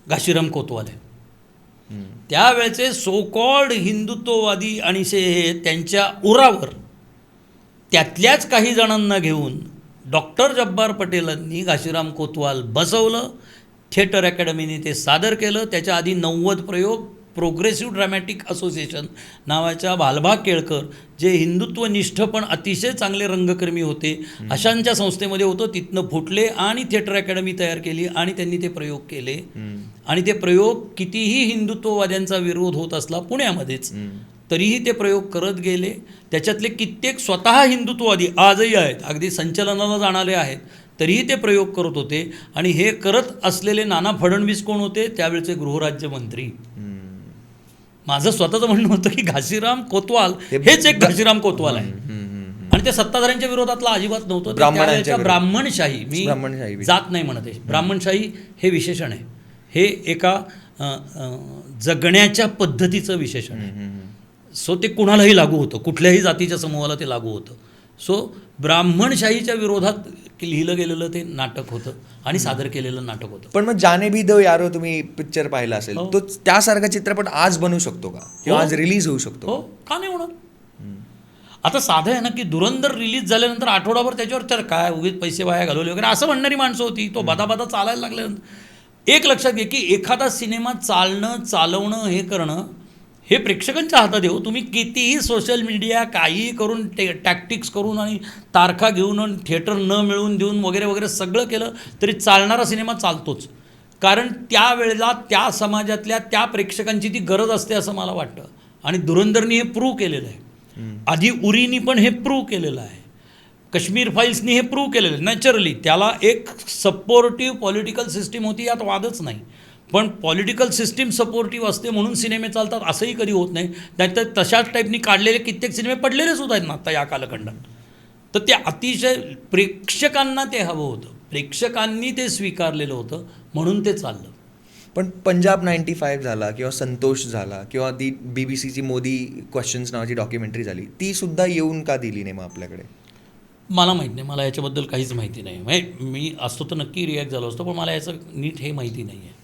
[SPEAKER 1] घाशीराम कोतवाल आहे. त्यावेळेचे सो कॉल्ड हिंदुत्ववादी आणि हे त्यांच्या उरावर त्यातल्याच काही जणांना घेऊन डॉक्टर जब्बार पटेलांनी घाशीराम कोतवाल बसवलं. थिएटर अकॅडमीने ते सादर केलं. त्याच्या आधी 90 प्रयोग प्रोग्रेसिव्ह ड्रॅमॅटिक असोसिएशन नावाच्या भालभा केळकर, जे हिंदुत्वनिष्ठ पण अतिशय चांगले रंगकर्मी होते, अशांच्या संस्थेमध्ये होतं. तिथनं फुटले आणि थिएटर अकॅडमी तयार केली आणि त्यांनी ते प्रयोग केले. आणि ते प्रयोग कितीही हिंदुत्ववाद्यांचा विरोध होत असला पुण्यामध्येच, तरीही ते प्रयोग करत गेले. त्याच्यातले कित्येक स्वतः हिंदुत्ववादी आजही आहेत, अगदी संचलनाला जाणारे आहेत, तरीही ते प्रयोग करत होते. आणि हे करत असलेले नाना फडणवीस कोण होते? त्यावेळचे गृहराज्यमंत्री. माझं स्वतःचं म्हणणं होतं की घाशीराम कोतवाल हेच एक घाशीराम कोतवाल आहे. आणि ते सत्ताधाऱ्यांच्या विरोधातला अजिबात नव्हतं. त्यावेळेच्या ब्राह्मणशाही, मी जात नाही म्हणत आहे, ब्राह्मणशाही हे विशेषण आहे. हे एका जगण्याच्या पद्धतीचं विशेषण आहे. सो ते कुणालाही लागू होतं, कुठल्याही जातीच्या समूहाला ते लागू होतं. सो ब्राह्मणशाहीच्या विरोधात लिहिलं गेलेलं ते नाटक होतं आणि सादर केलेलं नाटक होतं.
[SPEAKER 2] पण मग जाने भी दो यारो तुम्ही पिक्चर पाहिला असेल, तो त्यासारखा चित्रपट आज बनवू शकतो का, किंवा आज रिलीज होऊ शकतो?
[SPEAKER 1] हो, का नाही होणार? आता साधं आहे ना की धुरंधर रिलीज झाल्यानंतर आठवडाभर त्याच्यावर तर काय उगीच पैसे वाया घालवले वगैरे असं म्हणणारी माणसं होती. तो बदाबदा चालायला लागल्यानंतर एक लक्षात घे की एखादा सिनेमा चालणं, चालवणं, हे करणं हे प्रेक्षकांच्या हातात येऊ. तुम्ही कितीही सोशल मीडिया काहीही करून टॅक्टिक्स करून आणि तारखा घेऊन थिएटर न मिळवून देऊन वगैरे वगैरे सगळं केलं तरी चालणारा सिनेमा चालतोच. कारण त्यावेळेला त्या समाजातल्या त्या प्रेक्षकांची ती गरज असते असं मला वाटतं. आणि धुरंधरनी हे प्रूव्ह केलेलं आहे. आधी उरीनी पण हे प्रूव्ह केलेलं आहे. काश्मीर फाईल्सनी हे प्रूव्ह केलेलं आहे. नॅचरली त्याला एक सपोर्टिव्ह पॉलिटिकल सिस्टीम होती, यात वादच नाही. पण पॉलिटिकल सिस्टीम सपोर्टिव्ह असते म्हणून सिनेमे चालतात असंही कधी होत नाही. नाहीतर तशाच टाईपनी काढलेले कित्येक सिनेमे पडलेले सुद्धा आहेत ना आता या कालखंडात. तर ते अतिशय प्रेक्षकांना ते हवं होतं, प्रेक्षकांनी ते स्वीकारलेलं होतं म्हणून ते चाललं.
[SPEAKER 2] पण पंजाब 95 झाला किंवा संतोष झाला किंवा ती BBC मोदी क्वेश्चन्स नावाची डॉक्युमेंटरी झाली, ती सुद्धा येऊन का दिली नाही मग आपल्याकडे?
[SPEAKER 1] मला माहीत नाही, मला याच्याबद्दल काहीच माहिती नाही. म्हणजे मी असतो तर नक्की रिॲक्ट झालो असतो, पण मला याचं नीट हे माहिती नाही आहे.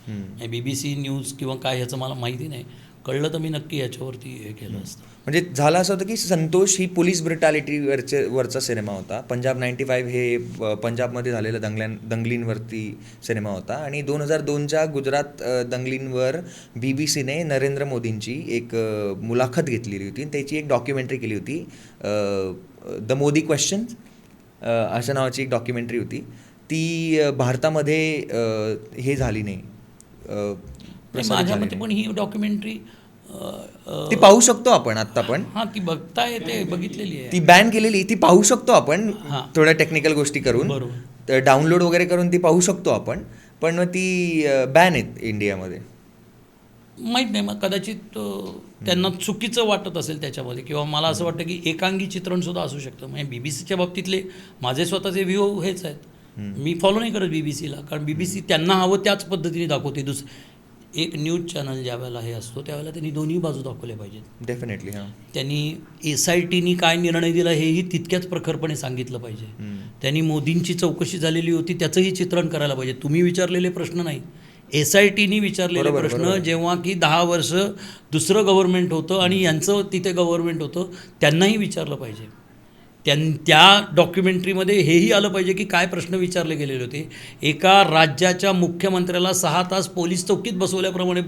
[SPEAKER 1] BBC न्यूज किंवा काय ह्याचं मला माहिती नाही. कळलं तर मी नक्की याच्यावरती हे केलं असतं.
[SPEAKER 2] म्हणजे झालं असं होतं की संतोष ही पोलीस ब्रुटॅलिटीवरचा सिनेमा होता. पंजाब 95 हे पंजाबमध्ये झालेलं दंगलींवरती सिनेमा होता. आणि 2002च्या गुजरात दंगलींवर BBCने नरेंद्र मोदींची एक मुलाखत घेतलेली होती आणि त्याची एक डॉक्युमेंटरी केली होती, द मोदी क्वेश्चन्स अशा नावाची एक डॉक्युमेंटरी होती. ती भारतामध्ये हे झाली नाही.
[SPEAKER 1] माझ्या मते पण ही डॉक्युमेंटरी
[SPEAKER 2] ती पाहू शकतो आपण आत्ता पण.
[SPEAKER 1] हां, ती बघता येते, बघितलेली आहे.
[SPEAKER 2] ती बॅन केलेली, ती पाहू शकतो आपण थोड्या टेक्निकल गोष्टी करून.
[SPEAKER 1] बरोबर,
[SPEAKER 2] डाउनलोड वगैरे करून ती पाहू शकतो आपण, पण ती बॅन आहेत इंडियामध्ये.
[SPEAKER 1] माहीत नाही, मग कदाचित त्यांना चुकीचं वाटत असेल त्याच्यामध्ये, किंवा मला असं वाटतं की एकांगी चित्रणसुद्धा असू शकतं. म्हणजे BBCच्या बाबतीतले माझे स्वतःचे व्ह्यू हेच आहेत. मी फॉलो नाही करत BBCला, कारण BBC त्यांना हवं त्याच पद्धतीने दाखवते. एक न्यूज चॅनल ज्या वेळेला हे असतो त्यावेळेला त्यांनी दोन्ही बाजू दाखवल्या पाहिजेत.
[SPEAKER 2] डेफिनेटली. हां,
[SPEAKER 1] त्यांनी SITनी काय निर्णय दिला हेही तितक्याच प्रखरपणे सांगितलं पाहिजे. त्यांनी मोदींची चौकशी झालेली होती त्याचंही चित्रण करायला पाहिजे. तुम्ही विचारलेले प्रश्न नाही, SITनी विचारलेले प्रश्न, जेव्हा की 10 वर्ष दुसरं गव्हर्नमेंट होतं आणि यांचं तिथे गव्हर्नमेंट होतं, त्यांनाही विचारलं पाहिजे. त्या डॉक्युमेंटरीमध्ये हेही आलं पाहिजे की काय प्रश्न विचारले गेलेले होते. एका राज्याच्या मुख्यमंत्र्याला 6 तास पोलीस चौकीत बसवल्याप्रमाणे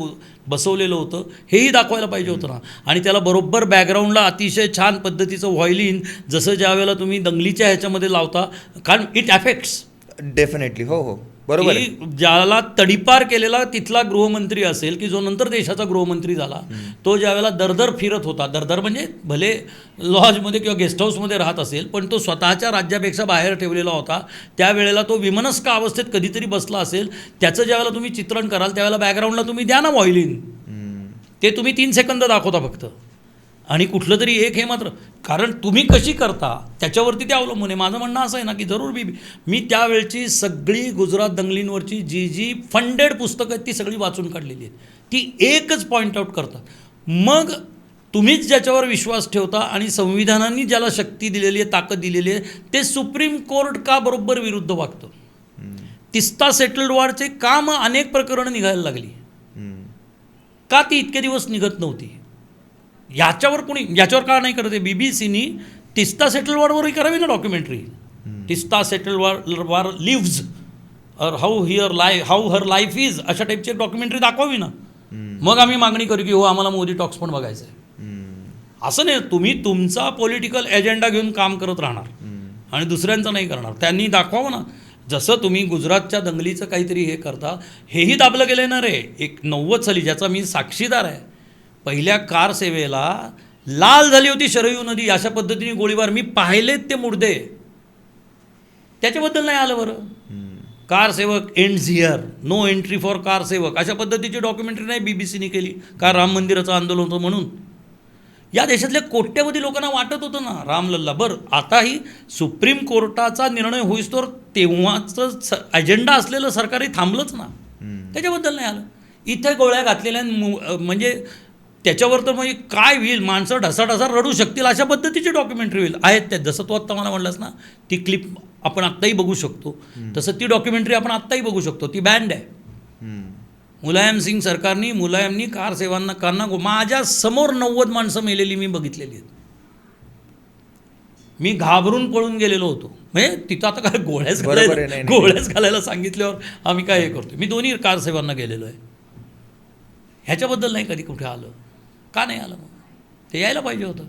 [SPEAKER 1] बसवलेलं होतं, हेही दाखवायला पाहिजे होतं ना. आणि त्याला बरोबर बॅकग्राऊंडला अतिशय छान पद्धतीचं व्हायलिन, जसं ज्या वेळेला तुम्ही दंगलीच्या ह्याच्यामध्ये लावता, कारण इट अफेक्ट्स.
[SPEAKER 2] डेफिनेटली. हो हो, बरोबर.
[SPEAKER 1] ज्याला तडीपार केलेला तिथला गृहमंत्री असेल, की जो नंतर देशाचा गृहमंत्री झाला, तो ज्यावेळेला दरदर फिरत होता, दरदर म्हणजे भले लॉजमध्ये किंवा गेस्ट हाऊसमध्ये राहत असेल, पण तो स्वतःच्या राज्यापेक्षा बाहेर ठेवलेला होता, त्यावेळेला तो विमनस्क अवस्थेत कधीतरी बसला असेल. त्याचं ज्यावेळेला तुम्ही चित्रण कराल त्यावेळेला बॅकग्राऊंडला तुम्ही द्या ना व्हायलिन. ते तुम्ही 3 सेकंद दाखवता फक्त. आणि कुठलं तरी एक हे मात्र, कारण तुम्ही कशी करता त्याच्यावरती ते अवलंबून आहे. माझं म्हणणं असं आहे ना की जरूर मी त्यावेळची सगळी गुजरात दंगलींवरची जी फंडेड पुस्तकं आहेत ती सगळी वाचून काढलेली आहेत. ती एकच पॉईंट आऊट करतात. मग तुम्हीच ज्याच्यावर विश्वास ठेवता आणि संविधानाने ज्याला शक्ती दिलेली आहे, ताकद दिलेली आहे, ते सुप्रीम कोर्ट का बरोबर विरुद्ध वागतं? तिस्ता सेटल्ड वॉरचे का मग अनेक प्रकरणं निघायला लागली? का ती इतके दिवस निघत नव्हती? याच्यावर का नाही करत आहे? BBCनी तिस्ता सेटल वॉरवरही करावी ना documentary. Teesta Setalvad lives और हाऊ हर लाईफ इज, अशा टाईपची एक डॉक्युमेंटरी दाखवावी ना. मग आम्ही मागणी करू की हो आम्हाला मोदी टॉक्स पण बघायचं आहे. असं नाही तुम्ही तुमचा पॉलिटिकल एजेंडा घेऊन काम करत राहणार आणि दुसऱ्यांचं नाही करणार. त्यांनी दाखवावं ना, जसं तुम्ही गुजरातच्या दंगलीचं काहीतरी हे करता, हेही दाबलं गेलं ना रे. 90 साली ज्याचा मी साक्षीदार आहे, पहिल्या कार सेवेला लाल झाली होती शरयू नदी, अशा पद्धतीने गोळीबार मी पाहिलेत ते मुर्दे. त्याच्याबद्दल नाही आलं बरं. Kar sevak ends here, no entry for kar sevak, अशा पद्धतीची डॉक्युमेंटरी नाही BBC ने केली का राम मंदिराचं आंदोलन होतं म्हणून. या देशातल्या कोट्यवधी लोकांना वाटत होतं ना रामलल्ला. बरं आताही सुप्रीम कोर्टाचा निर्णय होईस्तोवर तेव्हाचं अजेंडा असलेलं सरकारही थांबलंच ना, त्याच्याबद्दल नाही आलं. इथे गोळ्या घातलेल्या म्हणजे त्याच्यावर तर म्हणजे काय होईल, माणसं ढसाढसा रडू शकतील अशा पद्धतीची डॉक्युमेंटरी होईल. आहेत त्या, जसं तू आत्ता मला म्हणलास ना, ती क्लिप आपण आत्ताही बघू शकतो, तसं ती डॉक्युमेंटरी आपण आत्ताही बघू शकतो. ती बँड आहे. मुलायम सिंग सरकारनी, मुलायमनी कार सेवांना माझ्या समोर 90 माणसं मेलेली मी बघितलेली आहेत. मी घाबरून पळून गेलेलो होतो. म्हणजे तिथं आता काय गोळ्याच घालायला सांगितल्यावर आम्ही काय हे करतो. मी दोन्ही कार सेवांना गेलेलो आहे. ह्याच्याबद्दल नाही कधी कुठे आलं. का नाही आलं? मग ते यायला पाहिजे होतं.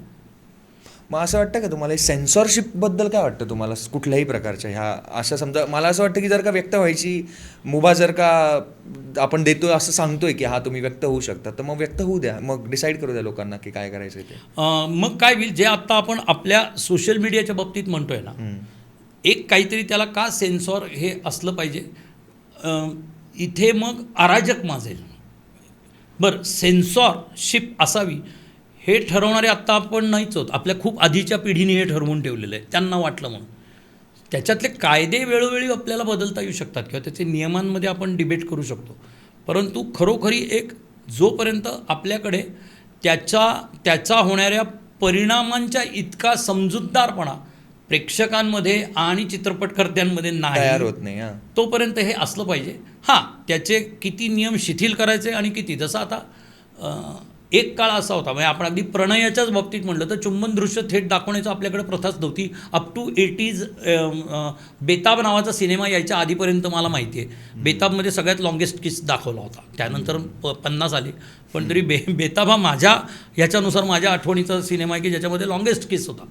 [SPEAKER 2] मग असं वाटतं का तुम्हाला सेन्सॉरशिपबद्दल काय वाटतं तुम्हाला कुठल्याही प्रकारच्या ह्या असं समजा मला असं वाटतं की जर का व्यक्त व्हायची मुभा जर का आपण देतोय असं सांगतोय की हा तुम्ही व्यक्त होऊ शकता, तर मग व्यक्त होऊ द्या, मग डिसाईड करू द्या लोकांना की काय करायचं ते.
[SPEAKER 1] मग काय होईल, जे आत्ता आपण आपल्या सोशल मीडियाच्या बाबतीत म्हणतोय ना, एक काहीतरी त्याला का सेन्सॉर हे असलं पाहिजे. इथे मग अराजक माजेल. बरं सेन्सॉरशिप असावी हे ठरवणारे आत्ता आपण नाहीच होत. आपल्या खूप आधीच्या पिढीने हे ठरवून ठेवलेलं आहे, त्यांना वाटलं म्हणून. त्याच्यातले कायदे वेळोवेळी आपल्याला बदलता येऊ शकतात किंवा त्याचे नियमांमध्ये आपण डिबेट करू शकतो. परंतु खरोखरी एक जोपर्यंत आपल्याकडे त्याचा होणाऱ्या परिणामांच्या इतका समजूतदारपणा प्रेक्षकांमध्ये आणि चित्रपटकर्त्यांमध्ये
[SPEAKER 2] तयार होत नाही,
[SPEAKER 1] तोपर्यंत हे असलं पाहिजे. हां, त्याचे किती नियम शिथिल करायचे आणि किती, जसं आता एक काळ असा होता, म्हणजे आपण अगदी प्रणयाच्याच बाबतीत म्हटलं तर चुंबन दृश्य थेट दाखवण्याचं आपल्याकडे प्रथाच नव्हती. अप टू 80s बेताब नावाचा सिनेमा यायच्या आधीपर्यंत मला माहिती आहे बेताबमध्ये सगळ्यात लॉंगेस्ट किस दाखवला होता. त्यानंतर 50 आली, पण तरी बेताब हा माझ्या ह्याच्यानुसार माझ्या आठवणीचा सिनेमा आहे की ज्याच्यामध्ये लॉंगेस्ट किस होता.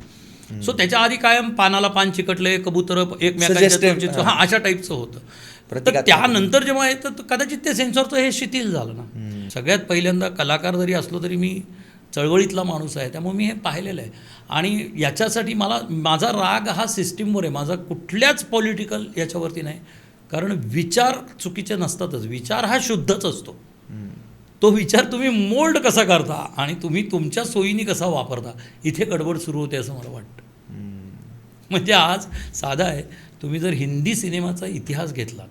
[SPEAKER 1] सो त्याच्या आधी कायम पानाला पान चिकटले, कबूतर एकमेकांच्या हां अशा टाईपचं होतं. तर त्यानंतर जेव्हा येतं तर कदाचित ते सेन्सॉरचं हे शिथिल झालं ना. सगळ्यात पहिल्यांदा कलाकार जरी असलो तरी मी चळवळीतला माणूस आहे, त्यामुळे मी हे पाहिलेलं आहे. आणि याच्यासाठी माझा राग हा सिस्टीमवर आहे, माझा कुठल्याच पॉलिटिकल याच्यावरती नाही. कारण विचार चुकीचे नसतातच, विचार हा शुद्धच असतो. तो विचार तुम्ही मोल्ड कसा करता आणि तुम्ही तुमच्या सोयीने कसा वापरता, इथे गडबड सुरू होते असं मला वाटतं. म्हणजे आज साधा आहे, तुम्ही जर हिंदी सिनेमाचा इतिहास घेतला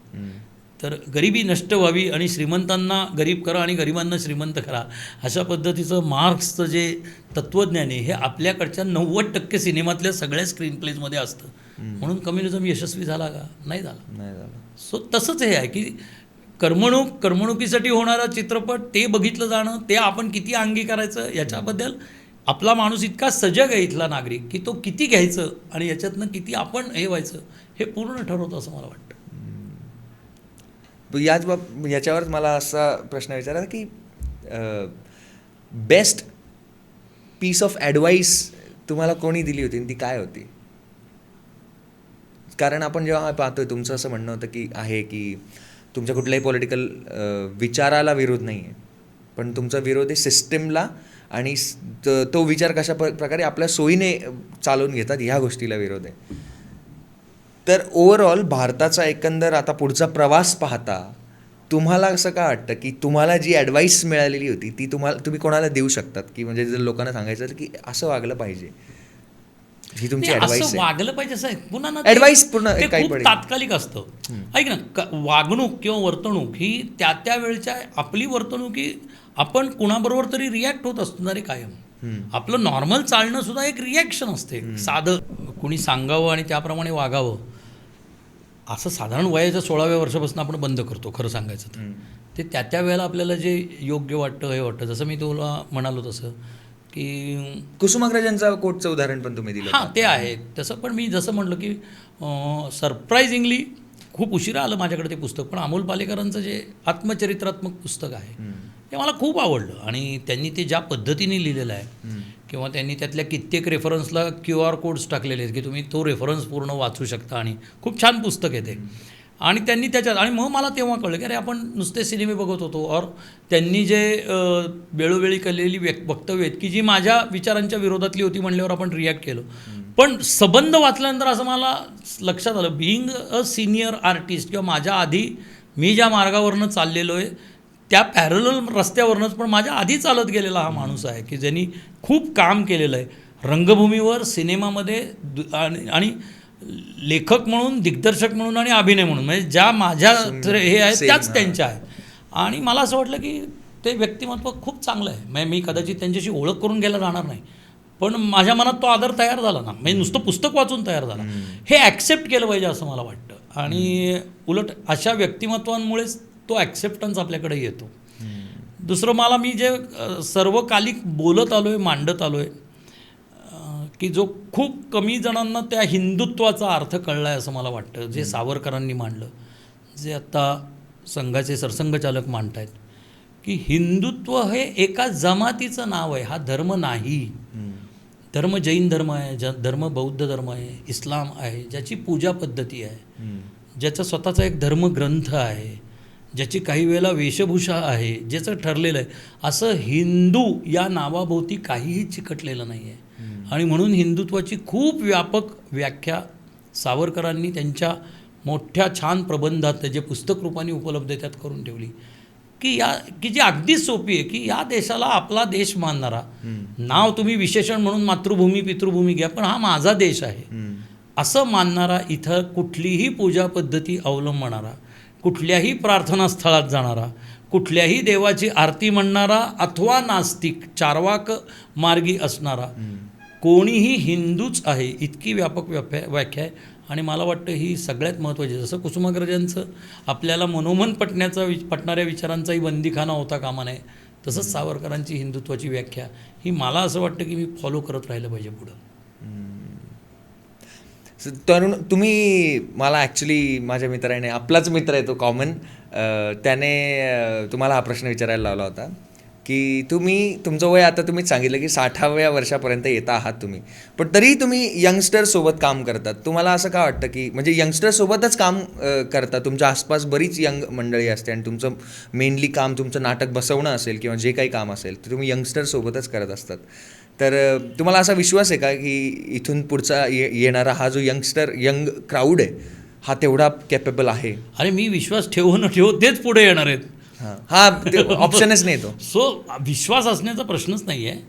[SPEAKER 1] तर गरिबी नष्ट व्हावी आणि श्रीमंतांना गरीब करा आणि गरिबांना श्रीमंत करा, अशा पद्धतीचं मार्क्सचं जे तत्त्वज्ञान आहे हे आपल्याकडच्या 90% सिनेमातल्या सगळ्या स्क्रीन प्लेजमध्ये असतं. म्हणून कम्युनिझम यशस्वी झाला का? नाही झाला. सो तसंच हे आहे की करमणुकीसाठी होणारा चित्रपट ते बघितलं जाणं, ते आपण किती अंगीकारायचं याच्याबद्दल आपला माणूस इतका सजग आहे इथला नागरिक की तो किती घ्यायचं आणि याच्यातनं किती आपण हे व्हायचं हे पूर्ण ठरवतं असं मला वाटतं.
[SPEAKER 2] याच्यावर मला असा प्रश्न विचारायचा की बेस्ट पीस ऑफ ॲडवाईस तुम्हाला कोणी दिली होती आणि ती काय होती? कारण आपण जेव्हा पाहतोय तुमचं असं म्हणणं होतं की आहे की तुमच्या कुठल्याही पॉलिटिकल विचाराला विरोध नाही आहे, पण तुमचा विरोध आहे सिस्टीमला आणि तो विचार कशा प्रकारे आपल्या सोयीने चालवून घेतात ह्या गोष्टीला विरोध आहे. तर ओव्हरऑल भारताचा एकंदर आता पुढचा प्रवास पाहता तुम्हाला असं का वाटतं की तुम्हाला जी ॲडवाईस मिळालेली होती ती तुम्ही कोणाला देऊ शकतात, की म्हणजे जर लोकांना सांगायचं की असं वागलं पाहिजे, ही तुमची ॲडवाईस आहे?
[SPEAKER 1] वागलं पाहिजे असं पुन्हा ना
[SPEAKER 2] ॲडवाईस पूर्ण
[SPEAKER 1] खूप तात्कालिक असतं. ऐक ना, वागणूक किंवा वर्तणूक ही त्या वेळच्या आपली वर्तणूक ही आपण कुणाबरोबर तरी रिॲक्ट होत असतो ना रे कायम. आपलं नॉर्मल चालणं सुद्धा एक रिॲक्शन असते. साधं कुणी सांगावं आणि त्याप्रमाणे वागावं असं साधारण वयाच्या 16व्या वर्षापासून आपण बंद करतो खरं सांगायचं तर. ते त्या वेळेला आपल्याला जे योग्य वाटतं हे वाटतं. जसं मी तुला म्हणालो तसं की
[SPEAKER 2] कुसुमाग्रजांचा कोटचं उदाहरण पण तुम्ही दिलं.
[SPEAKER 1] हां ते आहे तसं, पण मी जसं म्हटलं की सरप्रायझिंगली खूप उशिरा आलं माझ्याकडे ते पुस्तक, पण अमोल पालेकरांचं जे आत्मचरित्रात्मक पुस्तक आहे ते मला खूप आवडलं. आणि त्यांनी ते ज्या पद्धतीने लिहिलेलं आहे किंवा त्यांनी त्यातल्या कित्येक रेफरन्सला QR कोड्स टाकलेले आहेत की तुम्ही तो रेफरन्स पूर्ण वाचू शकता, आणि खूप छान पुस्तक आहे ते. आणि त्यांनी त्याच्यात, आणि मग मला तेव्हा कळलं की अरे आपण नुसते सिनेमे बघत होतो, और त्यांनी जे वेळोवेळी केलेली वक्तव्य आहेत की जी माझ्या विचारांच्या विरोधातली होती म्हणल्यावर आपण रिॲक्ट केलं. पण संबंध वाचल्यानंतर असं मला लक्षात आलं, बिईंग अ सिनियर आर्टिस्ट किंवा माझ्या आधी मी ज्या मार्गावरनं चाललेलो आहे त्या पॅरलल रस्त्यावरनंच पण माझ्या आधी चालत गेलेला हा माणूस आहे की ज्यांनी खूप काम केलेलं आहे रंगभूमीवर, सिनेमामध्ये, आणि लेखक म्हणून, दिग्दर्शक म्हणून आणि अभिनय म्हणून, म्हणजे ज्या माझ्या हे आहेत त्याच त्यांच्या आहेत. आणि मला असं वाटलं की ते व्यक्तिमत्व खूप चांगलं आहे. म्हणजे मी कदाचित त्यांच्याशी ओळख करून घ्यायला जाणार नाही, पण माझ्या मनात तो आदर तयार झाला ना, म्हणजे नुसतं पुस्तक वाचून तयार झाला. हे ॲक्सेप्ट केलं पाहिजे असं मला वाटतं. आणि उलट अशा व्यक्तिमत्वांमुळेच तो ॲक्सेप्टन्स आपल्याकडे येतो. दुसरं, मला मी जे सर्वकालिक बोलत आलो आहे, मांडत आलो आहे, की जो खूप कमी जणांना त्या हिंदुत्वाचा अर्थ कळला आहे असं मला वाटतं, जे सावरकरांनी मांडलं, जे आत्ता संघाचे सरसंघचालक मांडत आहेत, की हिंदुत्व हे एका जमातीचं नाव आहे, हा धर्म नाही. धर्म जैन धर्म आहे, धर्म बौद्ध धर्म आहे, इस्लाम आहे, ज्याची पूजा पद्धती आहे, ज्याचा स्वतःचा एक धर्मग्रंथ आहे, ज्याची काही वेळेला वेशभूषा आहे, ज्याचं ठरलेलं आहे. असं हिंदू या नावाभोवती काहीही चिकटलेलं नाही आहे. आणि म्हणून हिंदुत्वाची खूप व्यापक व्याख्या सावरकरांनी त्यांच्या मोठ्या छान प्रबंधात, जे पुस्तक रूपाने उपलब्ध आहे त्यात करून ठेवली, की जी अगदी सोपी आहे, की या देशाला आपला देश मानणारा, नाव तुम्ही विशेषण म्हणून मातृभूमी पितृभूमी घ्या, पण हा माझा देश आहे असं मानणारा, इथं कुठलीही पूजा पद्धती अवलंबणारा, कुठल्याही प्रार्थनास्थळात जाणारा, कुठल्याही देवाची आरती म्हणणारा अथवा नास्तिक, चार्वाक मार्गी असणारा कोणीही हिंदूच आहे, इतकी व्यापक व्याख्या आहे. आणि मला वाटतं ही सगळ्यात महत्त्वाची. जसं कुसुमाग्रजांचं आपल्याला मनोमन पटणाऱ्या विचारांचाही बंदीखाना होता कामा नये, तसंच सावरकरांची हिंदुत्वाची व्याख्या ही मला असं वाटतं की मी फॉलो करत राहिलं पाहिजे पुढं.
[SPEAKER 2] तरुण, तुम्ही, मला ॲक्च्युली माझ्या मित्राने, आपलाच मित्र आहे तो कॉमन, त्याने तुम्हाला हा प्रश्न विचारायला लावला होता की तुमचं वय, आता तुम्हीच सांगितलं की 60व्या वर्षापर्यंत येता आहात तुम्ही, पण तरीही तुम्ही यंगस्टरसोबत काम करतात. तुम्हाला असं का वाटतं की, म्हणजे यंगस्टरसोबतच काम करता, तुमच्या आसपास बरीच यंग मंडळी असते आणि तुमचं मेनली काम तुमचं नाटक बसवणं असेल किंवा जे काही काम असेल तर तुम्ही यंगस्टरसोबतच करत असतात, तर तुम्हाला असा विश्वास आहे का की इथून पुढचा येणारा हा जो यंग क्राऊड आहे हा तेवढा कॅपेबल आहे?
[SPEAKER 1] अरे मी विश्वास ठेवू न ठेवू तेच पुढे येणार आहेत.
[SPEAKER 2] हा ऑप्शनच नाही तो.
[SPEAKER 1] सो विश्वास असण्याचा प्रश्नच नाही आहे.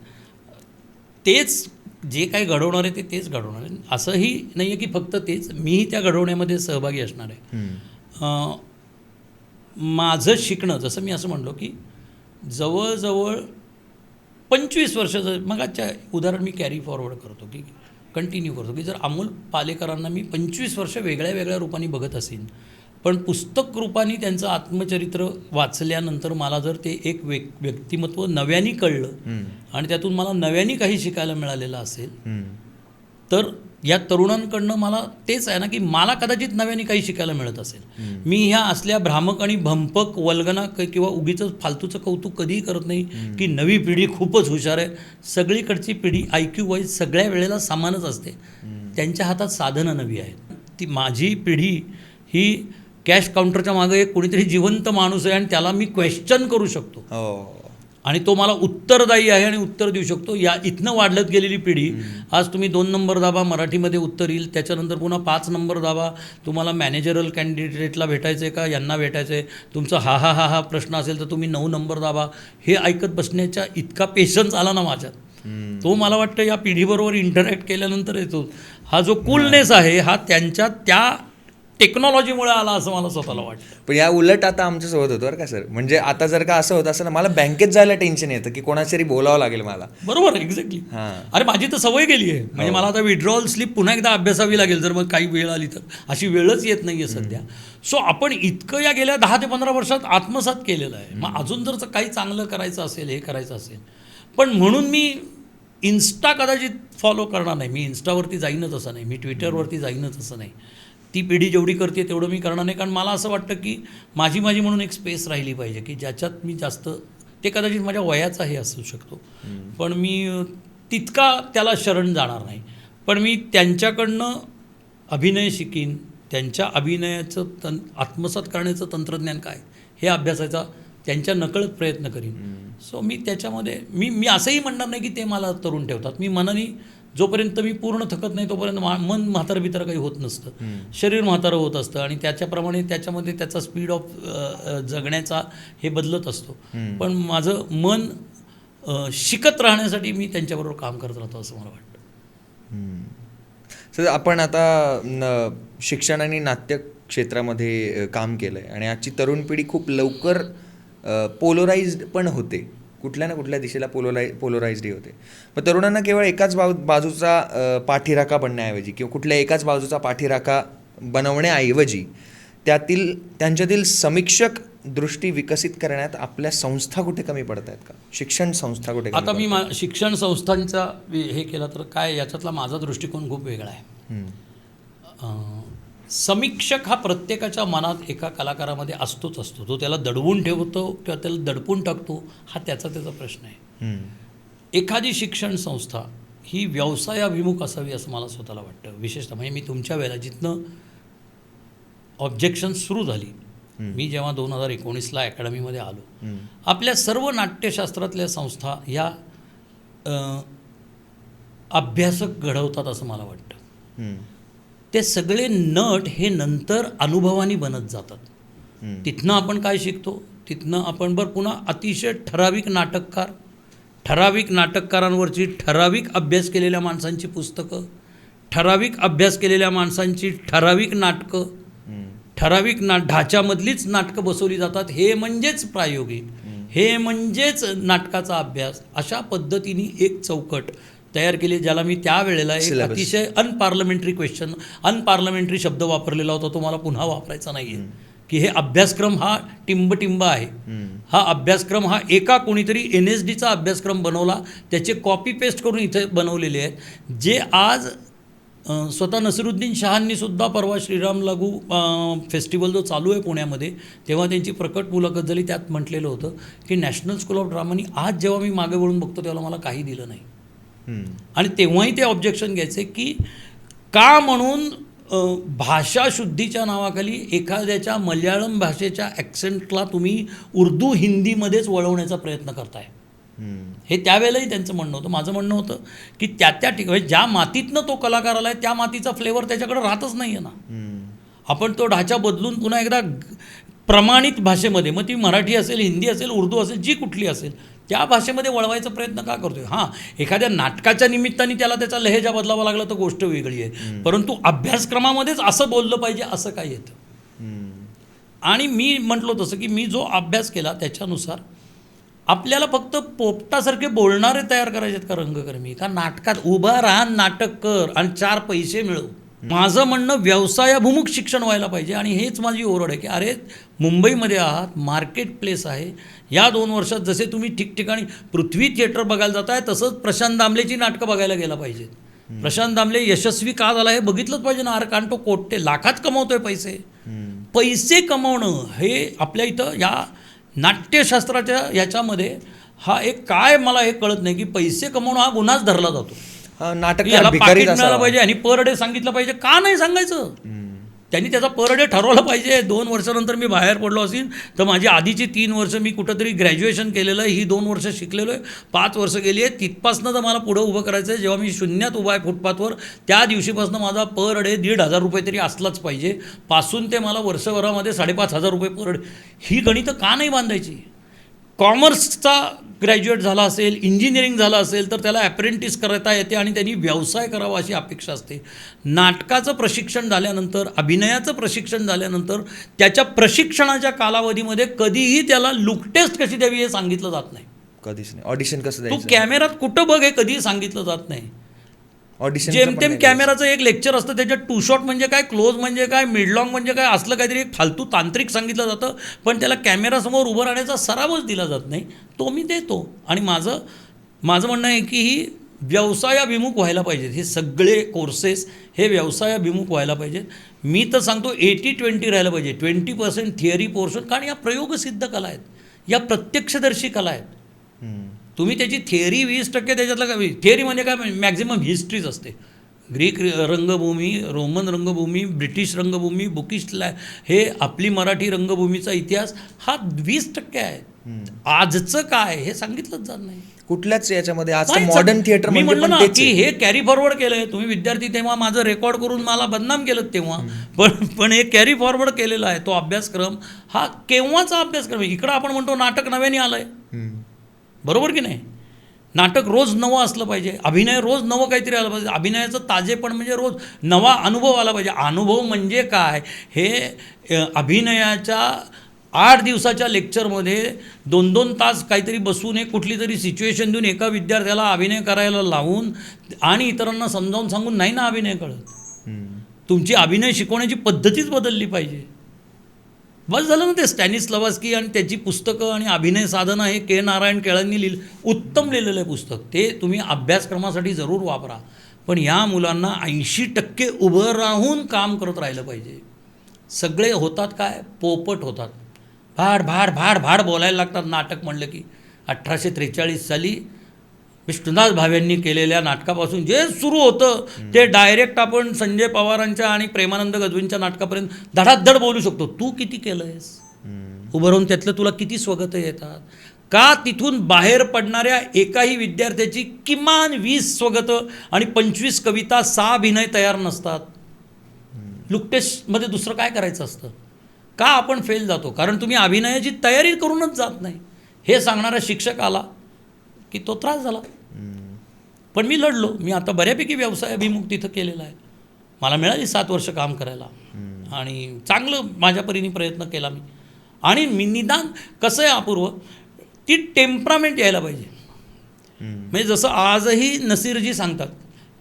[SPEAKER 1] तेच जे काही घडवणार आहे तेच घडवणार आहे. असंही नाही आहे की फक्त तेच, मीही त्या घडवण्यामध्ये सहभागी असणार आहे. माझं शिकणं, जसं मी असं म्हणलो की जवळजवळ 25 वर्ष, मगाच्या उदाहरण मी कॅरी फॉरवर्ड करतो की कंटिन्यू करतो की जर अमोल पालेकरांना मी 25 वर्ष वेगळ्या वेगळ्या रूपाने बघत असेन, पण पुस्तक रूपाने त्यांचं आत्मचरित्र वाचल्यानंतर मला जर ते एक व्यक्तिमत्व नव्याने कळलं आणि त्यातून मला नव्याने काही शिकायला मिळालेलं असेल, तर या तरुणांकडनं मला तेच आहे ना की मला कदाचित नव्याने काही शिकायला मिळत असेल. मी ह्या असल्या भ्रामक आणि भंपक वल्गना किंवा उगीचं फालतूचं कौतुक कधीही करत नाही की नवी पिढी खूपच हुशार आहे. सगळीकडची पिढी IQ वाईज सगळ्या वेळेला समानच असते. त्यांच्या हातात साधनं नवी आहेत. ती माझी पिढी ही कॅश काउंटरच्या मागं एक कोणीतरी जिवंत माणूस आहे आणि त्याला मी क्वेश्चन करू शकतो आणि तो मला उत्तरदायी आहे आणि उत्तर देऊ शकतो. या इथनं वाढलत गेलेली पिढी, आज तुम्ही 2 नंबर दाबा मराठीमध्ये उत्तर येईल, त्याच्यानंतर पुन्हा 5 नंबर दाबा, तुम्हाला मॅनेजरल कॅन्डिडेटला भेटायचं आहे का यांना भेटायचं आहे, तुमचं हा प्रश्न असेल तर तुम्ही 9 नंबर दाबा. हे ऐकत बसण्याच्या इतका पेशन्स आला ना माझ्यात, तो मला वाटतं या पिढीबरोबर इंटरॅक्ट केल्यानंतर येतो. हा जो कूलनेस आहे हा त्यांच्या त्या टेक्नॉलॉजीमुळे आला असं मला स्वतःला वाटतं.
[SPEAKER 2] पण या उलट आता आमच्यासोबत होतं बरं का सर, म्हणजे आता जर का असं होतं असं ना, मला बँकेत जायला टेन्शन येतं की कोणातरी बोलावं लागेल मला.
[SPEAKER 1] बरोबर, एक्झॅक्टली. अरे माझी तर सवय गेली आहे, म्हणजे मला आता विड्रॉल स्लिप पुन्हा एकदा अभ्यासावी लागेल जर मग काही वेळ आली तर. अशी वेळच येत नाही आहे सध्या. सो आपण इतकं या गेल्या 10 ते 15 वर्षात आत्मसात केलेलं आहे. मग अजून जर काही चांगलं करायचं असेल, हे करायचं असेल, पण म्हणून मी इन्स्टा कदाचित फॉलो करणार नाही. मी इन्स्टावरती जाईनच असं नाही, मी ट्विटरवरती जाईनच असं नाही. ती पिढी जेवढी करते तेवढं मी करणार नाही, कारण मला असं वाटतं की माझी म्हणून एक स्पेस राहिली पाहिजे की ज्याच्यात मी जास्त ते कदाचित माझ्या वयाचाही असू शकतो, पण मी तितका त्याला शरण जाणार नाही. पण मी त्यांच्याकडनं अभिनय शिकीन, त्यांच्या अभिनयाचं आत्मसात करण्याचं तंत्रज्ञान काय हे अभ्यासाचा त्यांच्या नकळत प्रयत्न करीन. सो मी त्याच्यामध्ये मी असंही म्हणणार नाही की ते मला तरुण ठेवतात. मी मनाने जोपर्यंत मी पूर्ण थकत नाही तोपर्यंत मन म्हातारं बितारं काही होत नसतं, शरीर म्हातारं होत असतं आणि त्याच्याप्रमाणे त्याच्यामध्ये त्याचा स्पीड ऑफ जगण्याचा हे बदलत असतो. पण माझं मन शिकत राहण्यासाठी मी त्यांच्याबरोबर काम करत राहतो असं मला वाटतं.
[SPEAKER 2] सर, आपण आता शिक्षण आणि नाट्य क्षेत्रामध्ये काम केलं आहे आणि आजची तरुण पिढी खूप लवकर पोलराइज्ड पण होते, कुठल्या ना कुठल्या दिशेला पोलराइज्डही होते. मग तरुणांना केवळ एकाच बाजूचा पाठीराखा बनण्याऐवजी किंवा कुठल्या एकाच बाजूचा पाठीराखा बनवण्याऐवजी त्यांच्यातील समीक्षक दृष्टी विकसित करण्यात आपल्या संस्था कुठे कमी पडत आहेत का? शिक्षण संस्था कुठे?
[SPEAKER 1] आता मी शिक्षण संस्थांचा हे केलं तर काय, याच्यातला माझा दृष्टिकोन खूप वेगळा आहे. समीक्षक हा प्रत्येकाच्या मनात एका कलाकारामध्ये असतो. तो त्याला दडवून ठेवतो किंवा त्याला दडपून टाकतो हा त्याचा प्रश्न आहे. एखादी शिक्षण संस्था ही व्यवसायाभिमुख असावी असं मला स्वतःला वाटतं. विशेषतः म्हणजे मी तुमच्या वेळेला जिथनं ऑब्जेक्शन सुरू झाली, मी जेव्हा 2019ला अकॅडमीमध्ये आलो, आपल्या सर्व नाट्यशास्त्रातल्या संस्था या अभ्यासक घडवतात असं मला वाटतं. ते सगळे नट हे नंतर अनुभवाने बनत जातात. तिथनं आपण काय शिकतो, तिथनं आपण पुन्हा अतिशय ठराविक नाटककारांवरची ठराविक अभ्यास केलेल्या माणसांची पुस्तकं, ठराविक अभ्यास केलेल्या माणसांची ठराविक नाटकं, ठराविक ढाच्यामधलीच नाटकं बसवली जातात. हे म्हणजेच प्रायोगिक, हे म्हणजेच नाटकाचा अभ्यास. अशा पद्धतीने एक चौकट तयार केली, ज्याला मी त्यावेळेला एक अतिशय अनपार्लमेंटरी शब्द वापरलेला होता, तो मला पुन्हा वापरायचा नाही आहे, की हे अभ्यासक्रम हा टिंब आहे. हा अभ्यासक्रम हा एका कोणीतरी NSDचा अभ्यासक्रम बनवला, त्याचे कॉपी पेस्ट करून इथे बनवलेले आहेत, जे आज स्वतः नसिरुद्दीन शहांनी सुद्धा परवा श्रीराम लागू फेस्टिवल जो चालू आहे पुण्यामध्ये, तेव्हा त्यांची प्रकट मुलाखत झाली, त्यात म्हटलेलं होतं की नॅशनल स्कूल ऑफ ड्रामानी आज जेव्हा मी मागे वळून बघतो तेव्हा मला काही दिलं नाही. आणि तेव्हाही ते ऑब्जेक्शन घ्यायचे की का म्हणून भाषा शुद्धीच्या नावाखाली एखाद्याच्या मल्याळम भाषेच्या ॲक्सेंटला तुम्ही उर्दू हिंदीमध्येच वळवण्याचा प्रयत्न करताय. हे त्यावेळेलाही त्यांचं म्हणणं होतं. माझं म्हणणं होतं की त्या ठिकाणी ज्या मातीतनं तो कलाकार आला आहे त्या मातीचा फ्लेवर त्याच्याकडे राहतच नाही आहे ना. आपण तो ढाचा बदलून पुन्हा एकदा प्रमाणित भाषेमध्ये, मग ती मराठी असेल, हिंदी असेल, उर्दू असेल, जी कुठली असेल, त्या भाषेमध्ये वळवायचा प्रयत्न का करतोय? हां, एखाद्या नाटकाच्या निमित्ताने त्याला त्याचा लहेजा बदलावा लागला तर गोष्ट वेगळी आहे, परंतु अभ्यासक्रमामध्येच असं बोललं पाहिजे असं काय येतं? आणि मी म्हटलो तसं की मी जो अभ्यास केला त्याच्यानुसार आपल्याला फक्त पोपटासारखे बोलणारे तयार करायचे आहेत का रंगकर्मी? का नाटकात उभा राहा, नाटक कर आणि 4 पैसे मिळव. माझं म्हणणं व्यवसायाभिमुख शिक्षण व्हायला पाहिजे. आणि हेच माझी ओरड आहे की अरे, मुंबईमध्ये आहात, मार्केट प्लेस आहे, या 2 वर्षात जसे तुम्ही ठिकठिकाणी पृथ्वी थिएटर बघायला जाताय तसंच प्रशांत दामलेची नाटकं बघायला गेला पाहिजे. प्रशांत दामले यशस्वी का झाला हे बघितलंच पाहिजे ना. अरे, कारण तो लाखात कमवतोय पैसे कमवणं हे आपल्या इथं या नाट्यशास्त्राच्या याच्यामध्ये हा एक काय मला हे कळत नाही की पैसे कमवणं हा गुन्हाच धरला जातो. याला पाकीट मिळालं पाहिजे आणि पर डे सांगितलं पाहिजे. का नाही सांगायचं? त्यांनी त्याचा पर डे ठरवलं पाहिजे. 2 वर्षानंतर मी बाहेर पडलो असेल तर माझी आधीची 3 वर्ष मी कुठंतरी ग्रॅज्युएशन केलेलं आहे, ही 2 वर्ष शिकलेलो आहे, 5 वर्ष गेली आहे, तिथपासनं तर मला पुढं उभं करायचं आहे. जेव्हा मी शून्यात उभा आहे फुटपाथवर, त्या दिवशीपासून माझा पर डे 1,500 रुपये तरी असलाच पाहिजे. पासून ते मला वर्षभरामध्ये 5,500 रुपये पर डे. ही गणितं का नाही बांधायची? कॉमर्सचा ग्रॅज्युएट झाला असेल, इंजिनिअरिंग झालं असेल तर त्याला ॲप्रेंटिस करता येते आणि त्यांनी व्यवसाय करावा अशी अपेक्षा असते. नाटकाचं प्रशिक्षण झाल्यानंतर, अभिनयाचं प्रशिक्षण झाल्यानंतर त्याच्या प्रशिक्षणाच्या कालावधीमध्ये कधीही त्याला लुक टेस्ट कशी द्यावी हे सांगितलं जात नाही.
[SPEAKER 2] कधीच नाही. ऑडिशन कसं द्यायचं,
[SPEAKER 1] तू कॅमेरात कुठं बघ हे कधीही सांगितलं जात नाही.
[SPEAKER 2] ऑडिशन
[SPEAKER 1] जेमतेम कॅमेराचं एक लेक्चर असतं, त्याच्यात 2 शॉट म्हणजे काय, क्लोज म्हणजे काय, मिड लॉंग म्हणजे काय, असलं काहीतरी एक फालतू तांत्रिक सांगितलं जातं. पण त्याला कॅमेरासमोर उभं राहण्याचा सरावच दिला जात नाही. तो मी देतो. आणि माझं म्हणणं आहे की ही व्यवसायाभिमुख व्हायला पाहिजेत. हे सगळे कोर्सेस हे व्यवसायाभिमुख व्हायला पाहिजेत. मी तर सांगतो 80-20 राहायला पाहिजे. 20% थिअरी पोर्शन, कारण या प्रयोगसिद्ध कला आहेत. या प्रत्यक्षदर्शी कला आहेत.
[SPEAKER 2] हम्म.
[SPEAKER 1] तुम्ही त्याची थिअरी 20% त्याच्यातलं काय, थिअरी म्हणजे काय, मॅक्झिमम हिस्ट्रीच असते. ग्रीक रंगभूमी, रोमन रंगभूमी, ब्रिटिश रंगभूमी, बुकिश हे आपली मराठी रंगभूमीचा इतिहास हा 20% आहे. आजचं काय हे सांगितलंच जात नाही.
[SPEAKER 2] कुठल्याच याच्यामध्ये आज
[SPEAKER 1] नाही,
[SPEAKER 2] मॉडर्न थिएटर
[SPEAKER 1] मी
[SPEAKER 2] म्हणजे
[SPEAKER 1] म्हणलं
[SPEAKER 2] पण
[SPEAKER 1] ना
[SPEAKER 2] तेच
[SPEAKER 1] की
[SPEAKER 2] आहे.
[SPEAKER 1] हे कॅरी फॉरवर्ड केलंय. तुम्ही विद्यार्थी तेव्हा माझं रेकॉर्ड करून मला बदनाम केलं तेव्हा, पण हे कॅरी फॉरवर्ड केलेला आहे. तो अभ्यासक्रम हा केव्हाचा अभ्यासक्रम आहे. इकडं आपण म्हणतो नाटक नव्याने आलंय,
[SPEAKER 2] हम्म.
[SPEAKER 1] बरोबर की नाही. नाटक रोज नवं असलं पाहिजे, अभिनय रोज नवं काहीतरी आलं पाहिजे. अभिनयाचं ताजेपण म्हणजे रोज नवा अनुभव आला पाहिजे. अनुभव म्हणजे काय हे अभिनयाच्या 8 दिवसाच्या लेक्चरमध्ये 2-2 तास काहीतरी बसून एक कुठली तरी सिच्युएशन देऊन एका विद्यार्थ्याला अभिनय करायला लावून आणि इतरांना समजावून सांगून नाही ना अभिनय कळत.
[SPEAKER 2] हम्म.
[SPEAKER 1] तुमची अभिनय शिकवण्याची पद्धतीच बदलली पाहिजे. बस झालं ना. ते स्टॅनिस्लावस्की आणि त्याची पुस्तकं आणि अभिनय साधना हे के. नारायण केळांनी उत्तम लिहिलेलं आहे पुस्तक. ते तुम्ही अभ्यासक्रमासाठी जरूर वापरा. पण या मुलांना 80% उभं राहून काम करत राहिलं पाहिजे. सगळे होतात काय, पोपट होतात. भाड भाड भाड भाड बोलायला लागतात नाटक म्हणलं की. 1843 साली विष्णुदास भावेंनी केलेल्या नाटकापासून जे सुरू होतं ते डायरेक्ट आपण संजय पवारांच्या आणि प्रेमानंद गजवींच्या नाटकापर्यंत धडाधड बोलू शकतो. तू किती केलं आहेस उभं राहून, त्यातलं तुला किती स्वगतं येतात का. तिथून बाहेर पडणाऱ्या एकाही विद्यार्थ्याची किमान 20 स्वगतं आणि 25 कविता, 6 अभिनय तयार नसतात. लुकटेशमध्ये दुसरं काय करायचं असतं. का आपण फेल जातो, कारण तुम्ही अभिनयाची तयारी करूनच जात नाही. हे सांगणारा शिक्षक आला की तो त्रास झाला. पण मी लढलो. मी आता बऱ्यापैकी व्यवसाय अभिमुख तिथं केलेला आहे. मला मिळाली 7 वर्ष काम करायला आणि चांगलं माझ्या परीने प्रयत्न केला मी. आणि मी निदान कसं आहे अपूर्व, ती टेम्परामेंट यायला पाहिजे. म्हणजे जसं आजही नसीरजी सांगतात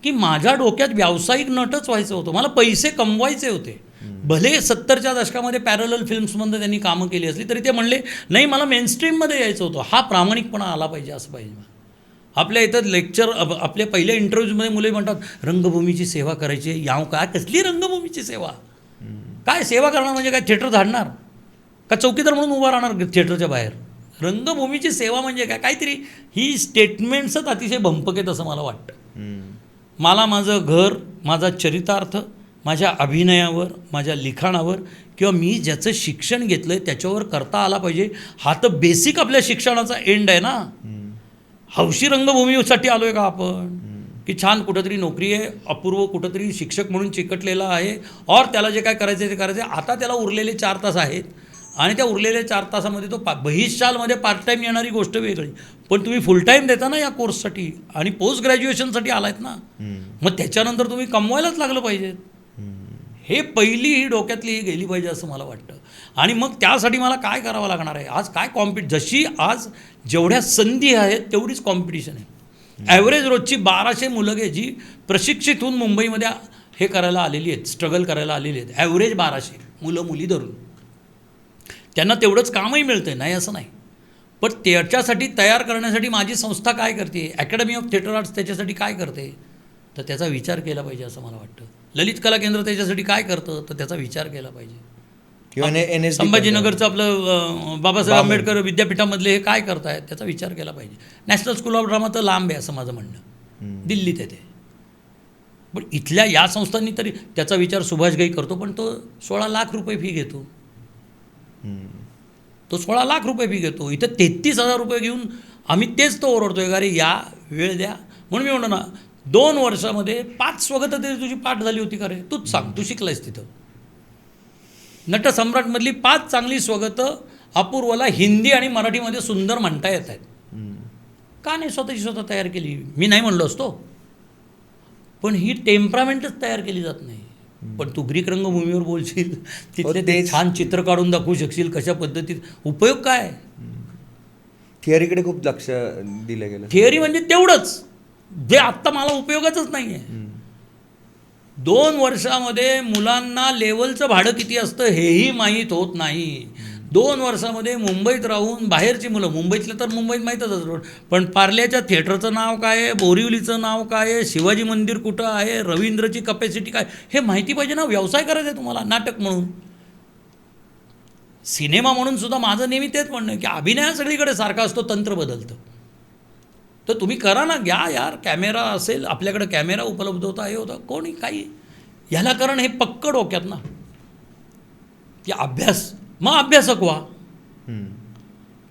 [SPEAKER 1] की माझ्या डोक्यात व्यावसायिक नटच व्हायचं होतं, मला पैसे कमवायचे होते. भले 70च्या दशकामध्ये पॅरलल फिल्म्समध्ये त्यांनी कामं केली असली तरी ते म्हणले नाही मला मेनस्ट्रीममध्ये यायचं होतं. हा प्रामाणिकपणा आला पाहिजे. असं पाहिजे. आपल्या इथं लेक्चर, आपल्या पहिल्या इंटरव्ह्यूजमध्ये मुले म्हणतात रंगभूमीची सेवा करायची. याव काय, कसली रंगभूमीची सेवा, काय सेवा करणार म्हणजे काय, थिएटर झाडणार का, चौकीदार म्हणून उभा राहणार थिएटरच्या बाहेर. रंगभूमीची सेवा म्हणजे काय, काहीतरी ही स्टेटमेंट्सच अतिशय भंपक आहेत असं मला वाटतं. मला माझं घर, माझा चरितार्थ, माझ्या अभिनयावर, माझ्या लिखाणावर किंवा मी ज्याचं शिक्षण घेतलं आहे त्याच्यावर करता आला पाहिजे. हा तर बेसिक आपल्या शिक्षणाचा एंड आहे ना. हौशी रंगभूमीसाठी आलो आहे का आपण की छान कुठंतरी नोकरी आहे, अपूर्व कुठंतरी शिक्षक म्हणून चिकटलेला आहे, और त्याला जे काय करायचं आहे ते करायचं आहे. आता त्याला उरलेले 4 तास आहेत आणि त्या उरलेल्या 4 तासामध्ये तो बहिष्शालमध्ये पार्ट टाईम येणारी गोष्ट वेगळी. पण तुम्ही फुल टाईम देता ना या कोर्ससाठी आणि पोस्ट ग्रॅज्युएशनसाठी आलायत ना, मग त्याच्यानंतर तुम्ही कमवायलाच लागलं पाहिजे. हे पहिली ही डोक्यातली ही गेली पाहिजे असं मला वाटतं. आणि मग त्यासाठी मला काय करावं लागणार आहे. आज काय जशी आज जेवढ्या संधी आहेत तेवढीच कॉम्पिटिशन आहे. ॲव्हरेज रोजची 1200 मुलं घे जी प्रशिक्षित होऊन मुंबईमध्ये हे करायला आलेली आहेत, स्ट्रगल करायला आलेली आहेत. ॲव्हरेज 1200 मुलं मुली धरून. त्यांना तेवढंच कामही मिळतं आहे, नाही असं नाही. पण त्याच्यासाठी तयार करण्यासाठी माझी संस्था काय करते, अकॅडमी ऑफ थिएटर आर्ट्स त्याच्यासाठी काय करते, तर त्याचा विचार केला पाहिजे असं मला वाटतं. ललित कला केंद्र त्याच्यासाठी काय करतं तर त्याचा विचार केला पाहिजे.
[SPEAKER 2] किंवा
[SPEAKER 1] संभाजीनगरचं आपलं बाबासाहेब आंबेडकर विद्यापीठामधले हे काय करतायत त्याचा विचार केला पाहिजे. नॅशनल स्कूल ऑफ ड्रामा तर लांब आहे असं माझं म्हणणं, दिल्लीत आहे ते. पण इथल्या या संस्थांनी तरी त्याचा विचार सुभाष घई करतो, पण तो 16 लाख रुपये फी घेतो. तो 16 लाख रुपये फी घेतो. इथं 33,000 रुपये घेऊन आम्ही तेच तो ओरडतोय का रे या वेळ द्या. म्हणून मी म्हणतो ना 2 वर्षामध्ये 5 स्वगतं तरी तुझी पाठ झाली होती का रे, तूच सांग. तू शिकलायस तिथं. नटसम्राटमधली 5 चांगली स्वगतं अपूर्वला हिंदी आणि मराठीमध्ये सुंदर म्हणता येत आहेत. का नाही स्वतःची स्वतः तयार केली. मी नाही म्हणलो असतो, पण ही टेम्परामेंटच तयार केली जात नाही. पण तू ग्रीक रंगभूमीवर बोलशील, तिथले ते छान चित्र काढून दाखवू शकशील कशा पद्धतीत, उपयोग काय.
[SPEAKER 2] थिअरीकडे खूप लक्ष दिलं गेलं.
[SPEAKER 1] थिअरी म्हणजे तेवढंच जे आत्ता मला उपयोगाचंच नाही आहे. 2 वर्षामध्ये मुलांना लेवलचं भाडं किती असतं हेही माहीत होत नाही. 2 वर्षामध्ये मुंबईत राहून बाहेरची मुलं, मुंबईतलं तर मुंबईत माहीतच असतं, पण पार्ल्याच्या थिएटरचं नाव काय आहे, बोरिवलीचं नाव काय आहे, शिवाजी मंदिर कुठं आहे, रवींद्रची कपॅसिटी काय, हे माहिती पाहिजे ना. व्यवसाय करायचा आहे तुम्हाला नाटक म्हणून. सिनेमा म्हणून सुद्धा माझं नेहमी तेच म्हणणं आहे की अभिनय सगळीकडे सारखा असतो, तंत्र बदलतं. तर तुम्ही करा ना, घ्या यार, कॅमेरा असेल आपल्याकडे, कॅमेरा उपलब्ध होता, हे होता, कोणी काही ह्याला कारण हे पक्कड डोक्यात ना की अभ्यास, मग अभ्यासक व्हा.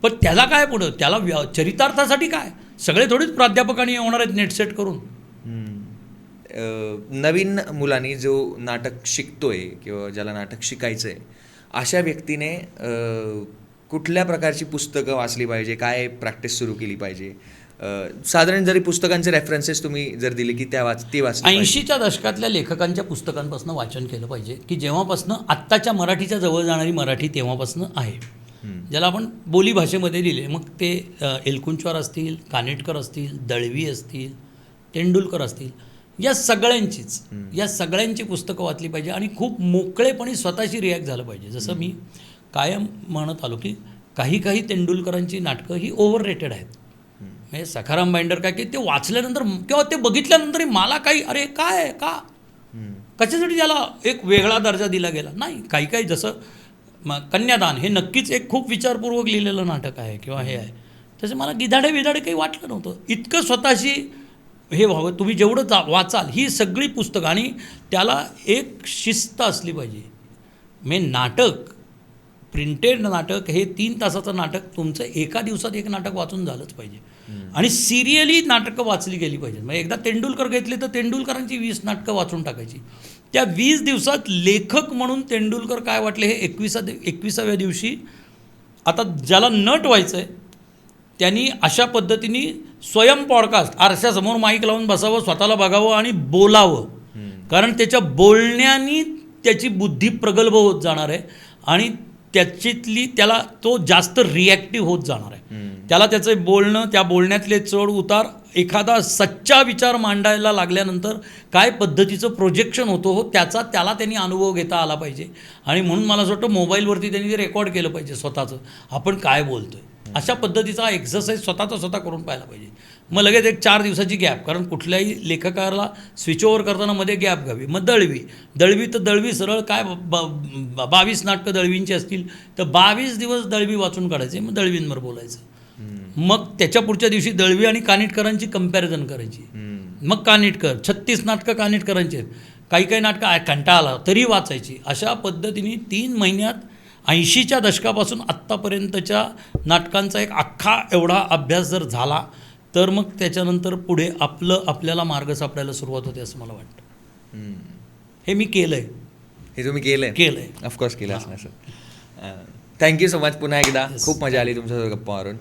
[SPEAKER 1] पण त्याला काय पुढं, त्याला चरितार्थासाठी काय, सगळे थोडीच प्राध्यापकांनी होणार आहेत नेट सेट करून.
[SPEAKER 2] नवीन मुलांनी जो नाटक शिकतोय किंवा ज्याला नाटक शिकायचं आहे अशा व्यक्तीने कुठल्या प्रकारची पुस्तकं वाचली पाहिजे, काय प्रॅक्टिस सुरू केली पाहिजे? साधारण जरी पुस्तकांचे रेफरन्सेस तुम्ही जर दिले की ती वाचली पाहिजे.
[SPEAKER 1] 80च्या दशकातल्या लेखकांच्या पुस्तकांपासून वाचन केलं पाहिजे की जेव्हापासनं आत्ताच्या मराठीच्या जवळ जाणारी मराठी तेव्हापासून आहे, ज्याला आपण बोलीभाषेमध्ये लिहिले. मग ते एलकुंचवार असतील, कानेटकर असतील, दळवी असतील, तेंडुलकर असतील, या सगळ्यांची पुस्तकं वाचली पाहिजे आणि खूप मोकळेपणी स्वतःशी रिॲक्ट झालं पाहिजे. जसं मी कायम म्हणत आलो की काही तेंडुलकरांची नाटकं ही ओव्हर रेटेड आहेत. म्हणजे सखाराम बाइंडर काय की ते वाचल्यानंतर किंवा ते बघितल्यानंतरही मला काही अरे काय का कशासाठी त्याला एक वेगळा दर्जा दिला गेला नाही. काही जसं कन्यादान हे नक्कीच एक खूप विचारपूर्वक लिहिलेलं नाटक आहे किंवा हे आहे, तसं मला गिधाडे काही वाटलं नव्हतं. इतकं स्वतःशी हे व्हावं, तुम्ही जेवढं वाचाल ही सगळी पुस्तकं, आणि त्याला एक शिस्त असली पाहिजे. नाटक, प्रिंटेड नाटक हे 3 तासाचं नाटक तुमचं एका दिवसात एक नाटक वाचून झालंच पाहिजे. आणि सिरियली नाटकं वाचली गेली पाहिजेत. म्हणजे एकदा तेंडुलकर घेतले तर तेंडुलकरांची 20 नाटकं वाचून टाकायची. त्या 20 दिवसात लेखक म्हणून तेंडुलकर काय वाटले हे 21व्या दिवशी, आता ज्याला नट व्हायचं आहे त्यांनी अशा पद्धतीने स्वयं पॉडकास्ट, आरशासमोर माईक लावून बसावं, स्वतःला बघावं आणि बोलावं. कारण त्याच्या बोलण्याने त्याची बुद्धी प्रगल्भ होत जाणार आहे आणि त्याला तो जास्त रिॲक्टिव्ह होत जाणार आहे. त्याला त्याचं बोलणं, त्या बोलण्यातले चढ उतार, एखादा सच्चा विचार मांडायला लागल्यानंतर काय पद्धतीचं प्रोजेक्शन होतं त्याला त्यांनी अनुभव घेता आला पाहिजे. आणि म्हणून मला असं वाटतं मोबाईलवरती त्यांनी ते रेकॉर्ड केलं पाहिजे स्वतःचं, आपण काय बोलतोय, अशा पद्धतीचा एक्सरसाइज स्वतः करून पाहायला पाहिजे. मग लगेच एक 4 दिवसाची गॅप, कारण कुठल्याही लेखकाला स्विच ओव्हर करताना मध्ये गॅप घ्यावी. मग दळवी सरळ काय 22 नाटकं दळवींची असतील तर 22 दिवस दळवी वाचून काढायचे, मग दळवींवर बोलायचं. मग त्याच्या पुढच्या दिवशी दळवी आणि कानिटकरांची कंपॅरिझन करायची. मग कानिटकर 36 नाटकं कानिटकरांची आहेत, काही नाटकं कंटाळा आला तरी वाचायची. अशा पद्धतीने 3 महिन्यात 80च्या दशकापासून आत्तापर्यंतच्या नाटकांचा एक अख्खा एवढा अभ्यास जर झाला तर मग त्याच्यानंतर पुढे आपल्याला मार्ग सापडायला सुरुवात होते असं मला वाटतं. हे मी केलंय.
[SPEAKER 2] हे तुम्ही केलंय? ऑफकोर्स केलं असणार सर. Thank you so much. पुन्हा एकदा खूप मजा आली तुमच्यासोबत गप्पा मारून.